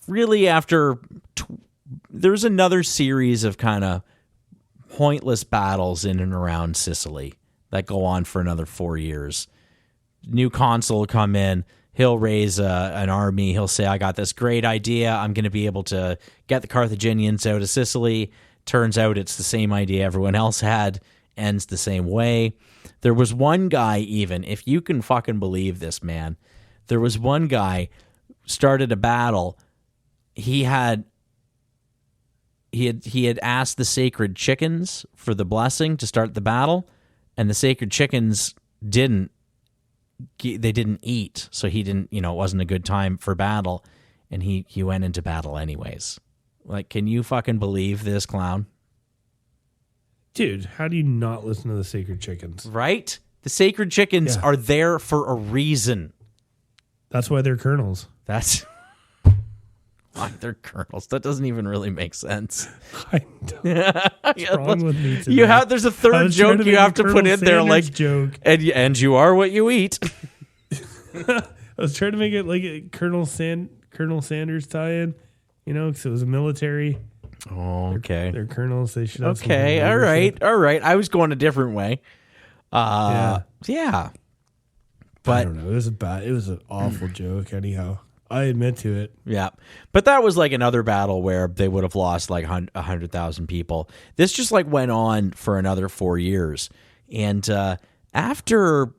really there's another series of kind of pointless battles in and around Sicily that go on for another 4 years. New consul will come in. He'll raise an army. He'll say, I got this great idea. I'm going to be able to get the Carthaginians out of Sicily. Turns out it's the same idea everyone else had. Ends the same way. There was one guy, even, if you can fucking believe this, man, there was one guy started a battle. He had asked the sacred chickens for the blessing to start the battle, and the sacred chickens didn't eat, so he didn't, it wasn't a good time for battle, and he went into battle anyways. Like, can you fucking believe this clown? Dude, how do you not listen to the sacred chickens? Right? The sacred chickens are there for a reason. That's why they're colonels. That's why they're colonels. That doesn't even really make sense. I know. What's wrong with me today? There's a third joke you have to put in there, like joke. And you are what you eat. I was trying to make it like a Colonel Sanders tie-in, because it was a military. Oh, okay. They're colonels. They should have okay. All right. I was going a different way. Yeah. But I don't know. It was an awful joke. Anyhow, I admit to it. Yeah. But that was like another battle where they would have lost like 100,000 people. This just like went on for another 4 years. And after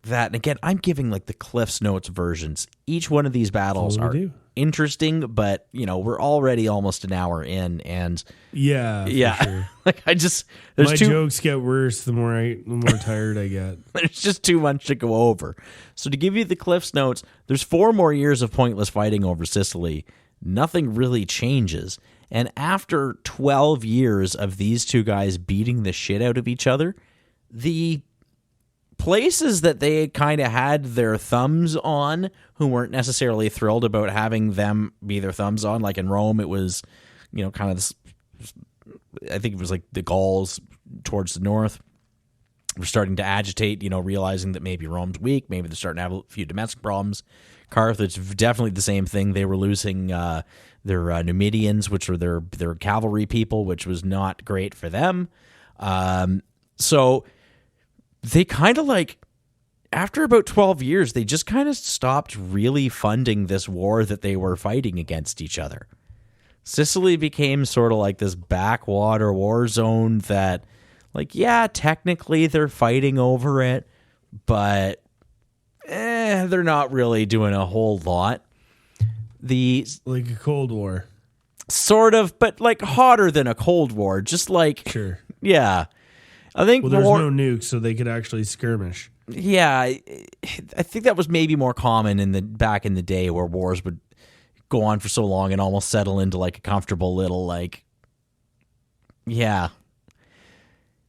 that, and again, I'm giving like the Cliff's Notes versions. Each one of these battles are interesting, but we're already almost an hour in, and yeah, sure. Like there's my jokes get worse the more tired I get. There's just too much to go over. So to give you the Cliff's Notes, there's 4 more years of pointless fighting over Sicily. Nothing really changes, and after 12 years of these two guys beating the shit out of each other, the places that they kind of had their thumbs on, who weren't necessarily thrilled about having them be their thumbs on, like in Rome, it was, kind of this, I think it was like the Gauls towards the north were starting to agitate, realizing that maybe Rome's weak, maybe they're starting to have a few domestic problems. Carthage, definitely the same thing. They were losing their Numidians, which were their cavalry people, which was not great for them. So they kind of like, after about 12 years, they just kind of stopped really funding this war that they were fighting against each other. Sicily became sort of like this backwater war zone that, like, yeah, technically they're fighting over it, but they're not really doing a whole lot. like a Cold War. Sort of, but like hotter than a Cold War. Just like, Sure. Yeah. I think there's no nukes, so they could actually skirmish. Yeah, I think that was maybe more common back in the day where wars would go on for so long and almost settle into like a comfortable little yeah.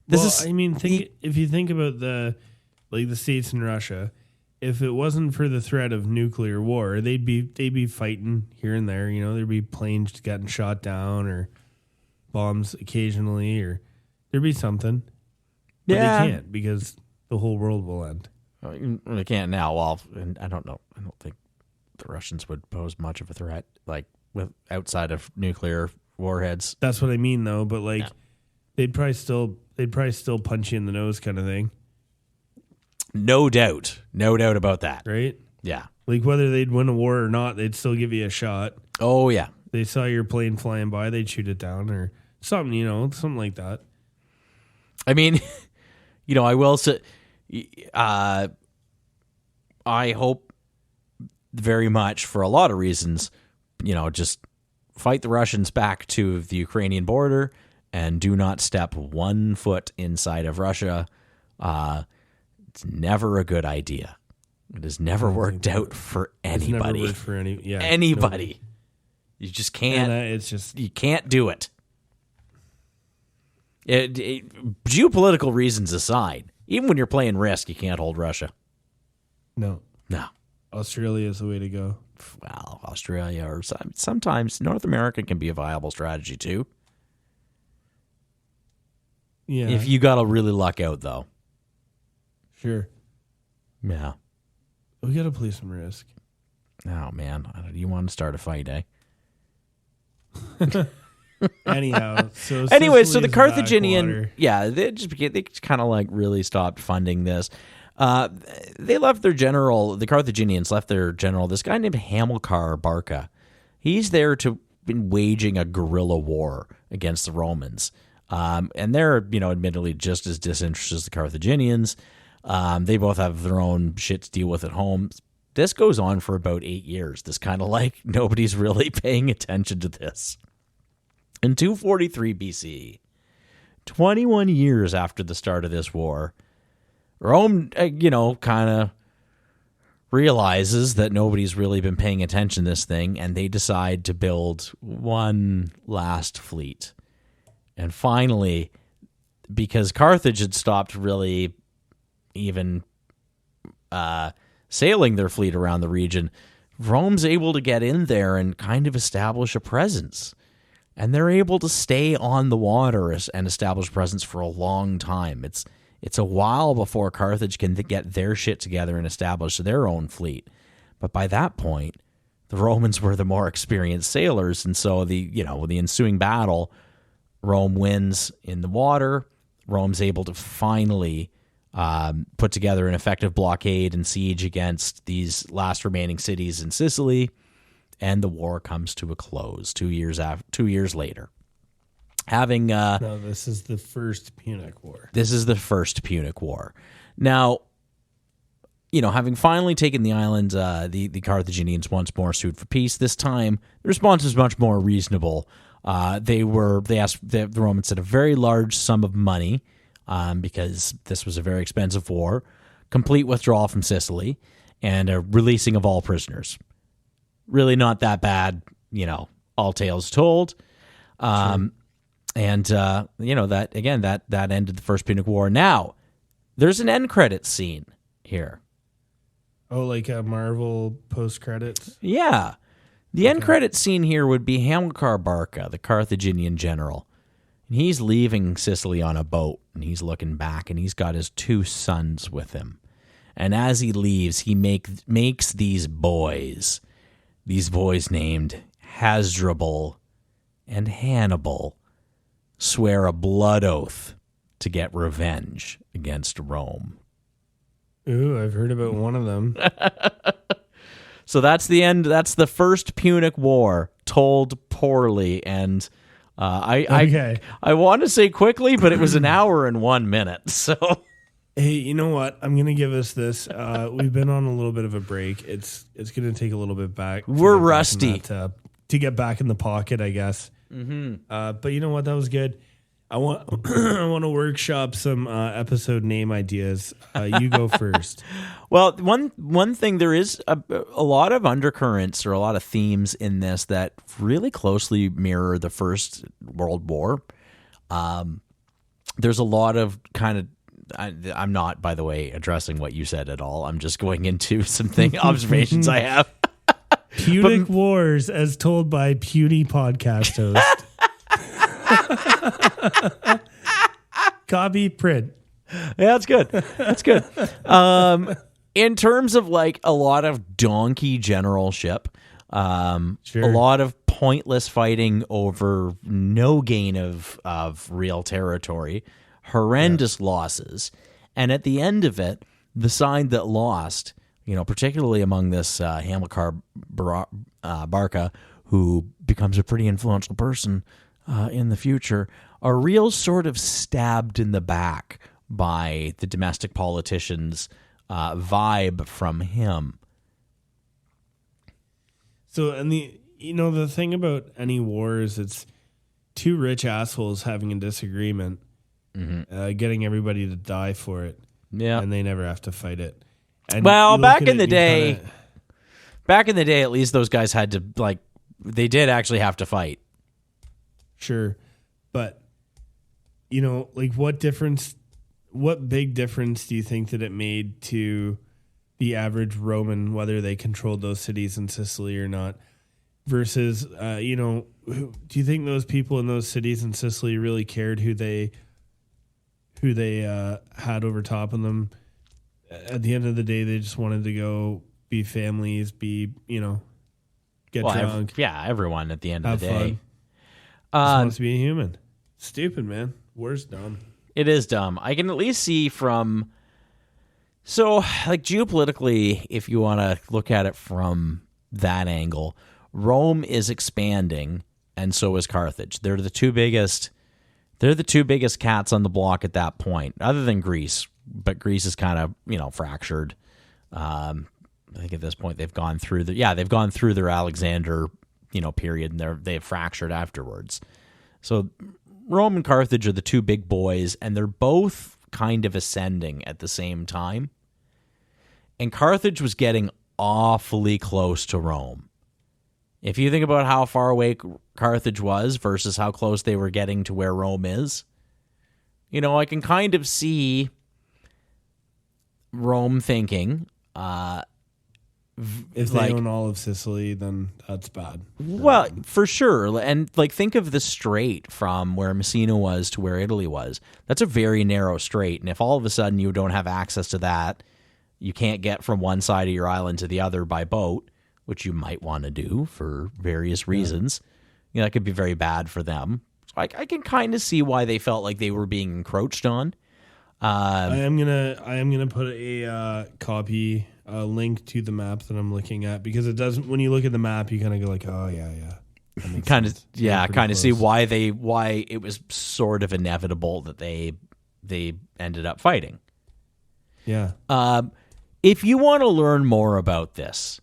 If you think about the States and Russia, if it wasn't for the threat of nuclear war, they'd be fighting here and there. You know, there'd be planes getting shot down or bombs occasionally, or there'd be something. But they can't because the whole world will end. They can't now. Well, and I don't know. I don't think the Russians would pose much of a threat, like with outside of nuclear warheads. That's what I mean, though. But they'd probably still punch you in the nose, kind of thing. No doubt about that. Right? Yeah. Like whether they'd win a war or not, they'd still give you a shot. Oh yeah. They saw your plane flying by, they'd shoot it down or something. Something like that. I mean, I will say, I hope very much for a lot of reasons, just fight the Russians back to the Ukrainian border and do not step 1 foot inside of Russia. It's never a good idea. It has never worked out for anybody. It's never worked for anybody. No. You just can't. You can't do it. Geopolitical reasons aside, even when you're playing Risk, you can't hold Russia. No. Australia is the way to go. Well, Australia or sometimes North America can be a viable strategy too. Yeah. If you got to really luck out, though. Sure. Yeah. We got to play some Risk. Oh, man. Do you want to start a fight, eh? Anyhow, so the Carthaginian, they kind of like really stopped funding this. They left their general, the Carthaginians left their general, this guy named Hamilcar Barca. He's there to been waging a guerrilla war against the Romans. And they're, admittedly just as disinterested as the Carthaginians. They both have their own shit to deal with at home. This goes on for about 8 years. This kind of like nobody's really paying attention to this. In 243 BC, 21 years after the start of this war, Rome, kind of realizes that nobody's really been paying attention to this thing, and they decide to build one last fleet. And finally, because Carthage had stopped really even sailing their fleet around the region, Rome's able to get in there and kind of establish a presence. And they're able to stay on the water and establish a presence for a long time. It's a while before Carthage can get their shit together and establish their own fleet. But by that point, the Romans were the more experienced sailors, and so the ensuing battle, Rome wins in the water. Rome's able to finally put together an effective blockade and siege against these last remaining cities in Sicily, and the war comes to a close 2 years later. No, this is the first Punic War. This is the first Punic War. Now, having finally taken the island, the Carthaginians once more sued for peace. This time, the response was much more reasonable. They asked the Romans said a very large sum of money, because this was a very expensive war, complete withdrawal from Sicily, and a releasing of all prisoners. Really not that bad, all tales told. Sure. And, that ended the First Punic War. Now, there's an end credits scene here. Oh, like a Marvel post-credits? Yeah. The end credits scene here would be Hamilcar Barca, the Carthaginian general. And he's leaving Sicily on a boat, and he's looking back, and he's got his 2 sons with him. And as he leaves, he makes these boys named Hasdrubal and Hannibal, swear a blood oath to get revenge against Rome. Ooh, I've heard about one of them. So that's the end. That's the first Punic War, told poorly, and I want to say quickly, but it was an hour and 1 minute. So Hey, you know what? I'm gonna give us this. We've been on a little bit of a break. It's gonna take a little bit back. We're rusty to get back in the pocket, I guess. But you know what? That was good. I want I want to workshop some episode name ideas. You go first. Well, one thing, there is a lot of undercurrents or a lot of themes in this that really closely mirror the First World War. There's a lot of kind of, I'm not, by the way, addressing what you said at all. I'm just going into some observations I have. Punic Wars, as told by Puny podcast host. Copy, print. Yeah, that's good. That's good. In terms of like a lot of donkey generalship, Sure. a lot of pointless fighting over no gain of real territory, horrendous losses, and at the end of it, the side that lost, particularly among this Hamilcar Barca, who becomes a pretty influential person in the future, are real sort of stabbed in the back by the domestic politicians' vibe from him. So, and the thing about any war is it's two rich assholes having a disagreement, getting everybody to die for it. Yeah, and they never have to fight it. And well, back in the day, at least those guys had to, like, they did actually have to fight. Sure, but like, what big difference do you think that it made to the average Roman, whether they controlled those cities in Sicily or not, versus, do you think those people in those cities in Sicily really cared who they had over top of them? At the end of the day, they just wanted to go be families, get drunk. Everyone at the end of the day. Fun. Just wants to be a human. Stupid, man. War's dumb. It is dumb. I can at least see from... So, like, geopolitically, if you want to look at it from that angle, Rome is expanding, and so is Carthage. They're the two biggest cats on the block at that point, other than Greece. But Greece is kind of, fractured. I think at this point they've gone through their Alexander, period, and they've fractured afterwards. So Rome and Carthage are the two big boys, and they're both kind of ascending at the same time. And Carthage was getting awfully close to Rome. If you think about how far away Carthage was versus how close they were getting to where Rome is, I can kind of see Rome thinking, if they own all of Sicily, then that's bad. Well, for sure. And think of the strait from where Messina was to where Italy was. That's a very narrow strait. And if all of a sudden you don't have access to that, you can't get from one side of your island to the other by boat, which you might want to do for various reasons. That could be very bad for them. So I can kind of see why they felt like they were being encroached on. I am gonna put a link to the map that I'm looking at, because it doesn't. When you look at the map, you kind of go like, oh yeah. Kind of see why it was sort of inevitable that they ended up fighting. Yeah. If you want to learn more about this,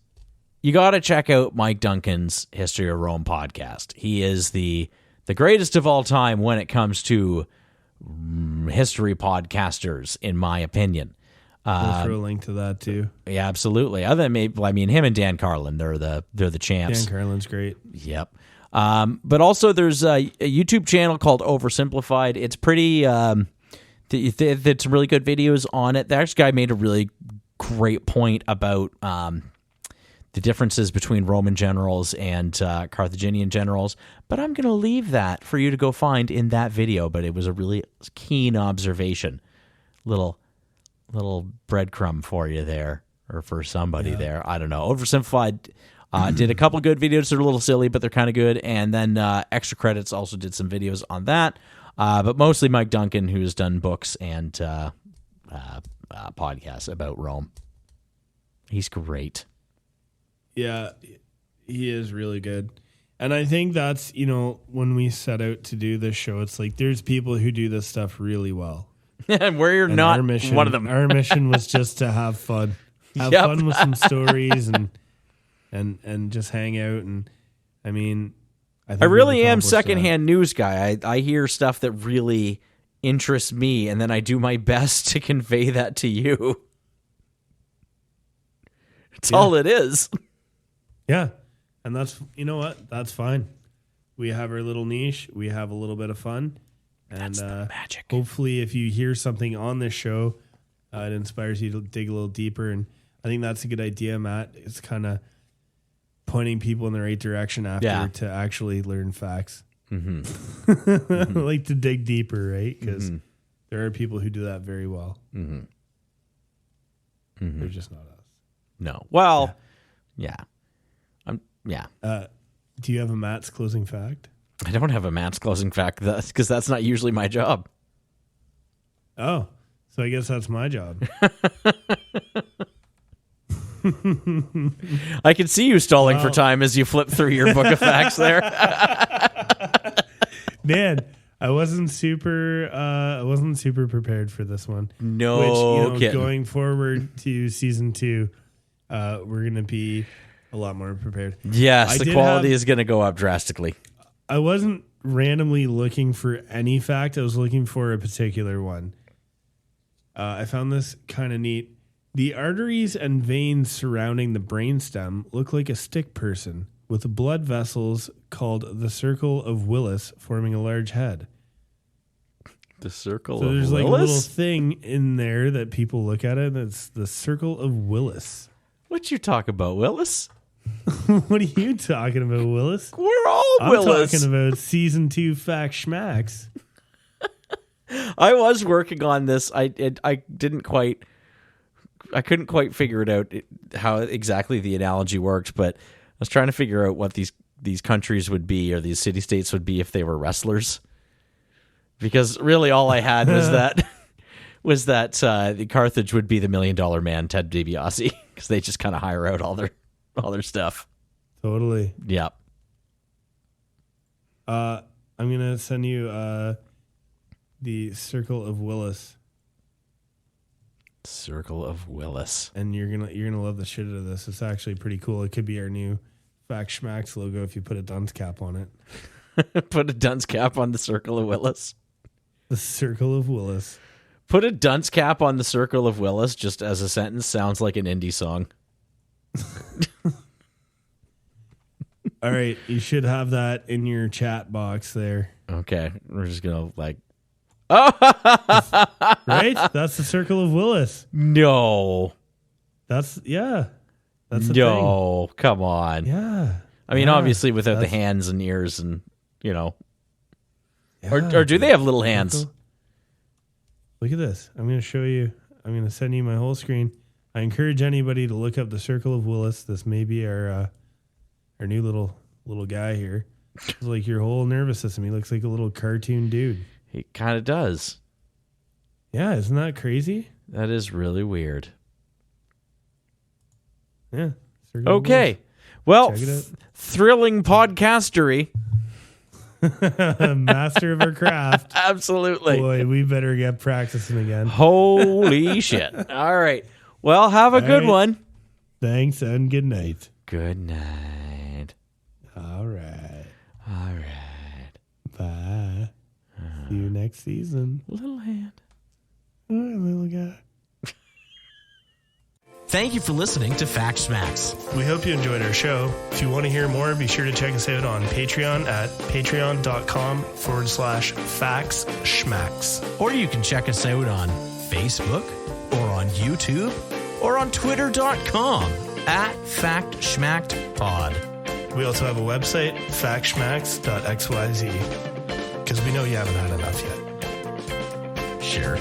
you got to check out Mike Duncan's History of Rome podcast. He is the greatest of all time when it comes to history podcasters, in my opinion. We'll throw a link to that too. Yeah, absolutely. Other than him and Dan Carlin, they're the champs. Dan Carlin's great. Yep. But also there's a YouTube channel called Oversimplified. It's pretty. It's really good videos on it. That guy made a really great point about the differences between Roman generals and Carthaginian generals, but I'm going to leave that for you to go find in that video. But it was a really keen observation. Little breadcrumb for you there, or for somebody there. I don't know. Oversimplified did a couple good videos. They're a little silly, but they're kind of good. And then Extra Credits also did some videos on that. But mostly Mike Duncan, who's done books and podcasts about Rome. He's great. Yeah, he is really good. And I think that's, when we set out to do this show, it's like there's people who do this stuff really well. And we're And not our mission, one of them. Our mission was just to have fun. Have Yep. fun with some stories and just hang out. And I mean, think I we've really am accomplished secondhand news guy. I hear stuff that really interests me, and then I do my best to convey that to you. That's all it is. that. Yeah. And that's, you know what? That's fine. We have our little niche. We have a little bit of fun. And That's the magic. hopefully if you hear something on this show, it inspires you to dig a little deeper. And I think that's a good idea, Matt. It's kind of pointing people in the right direction after to actually learn facts. Mm-hmm. Like to dig deeper, right? Because there are people who do that very well. Mm-hmm. They're just not us. No. Well, yeah. Do you have a Matt's closing fact? I don't have a Matt's closing fact because that's not usually my job. Oh, so I guess that's my job. I can see you stalling for time as you flip through your book of facts there. Man, I wasn't super prepared for this one. No Which, kidding. Going forward to season 2, we're going to be a lot more prepared. Yes, the quality is going to go up drastically. I wasn't randomly looking for any fact. I was looking for a particular one. I found this kind of neat. The arteries and veins surrounding the brainstem look like a stick person with blood vessels called the Circle of Willis forming a large head. The Circle So of there's Willis? like a little thing in there that people look at it. That's the Circle of Willis. What you talk about, Willis? What are you talking about, Willis? We're all I'm Willis. talking about season 2 Fact Schmacks. I was working on this. I couldn't quite figure it out how exactly the analogy worked, but I was trying to figure out what these countries would be, or these city-states would be, if they were wrestlers. Because really all I had was that the Carthage would be the $1 Million Man, Ted DiBiase, because they just kind of hire out all their stuff. Totally. Yeah. I'm gonna send you the Circle of Willis, Circle of Willis. and you're gonna love the shit out of this. It's actually pretty cool. It could be our new Fact Schmacks logo if you put a dunce cap on it. Put a dunce cap on the Circle of Willis. The Circle of Willis. Put a dunce cap on the Circle of Willis, just as a sentence, sounds like an indie song. All right, you should have that in your chat box there. Okay, we're just gonna Right? That's the Circle of Willis. no, That's the no, come on. thing. Yeah. I mean, Yeah, obviously without the that's- hands and ears and, Yeah, or do they have little hands? Circle. Look at this. I'm going to show you. I'm going to send you my whole screen. I encourage anybody to look up the Circle of Willis. This may be our new little guy here. It's like your whole nervous system. He looks like a little cartoon dude. He kind of does. Yeah, isn't that crazy? That is really weird. Yeah. Circle of Okay, well, Check it out. thrilling podcastery. Willis. Master of our craft. Absolutely. Boy, we better get practicing again. Holy shit. All right. Well, have a good right. one. Thanks and good night. Good night. All right. All right. Bye. See you next season. Little hand. All right, little guy. Thank you for listening to Fact Smacks. We hope you enjoyed our show. If you want to hear more, be sure to check us out on Patreon at patreon.com/factschmacks. Or you can check us out on Facebook, or on YouTube, or on twitter.com @FactSchmackedPod. We also have a website, factschmacks.xyz, because we know you haven't had enough yet. Sure.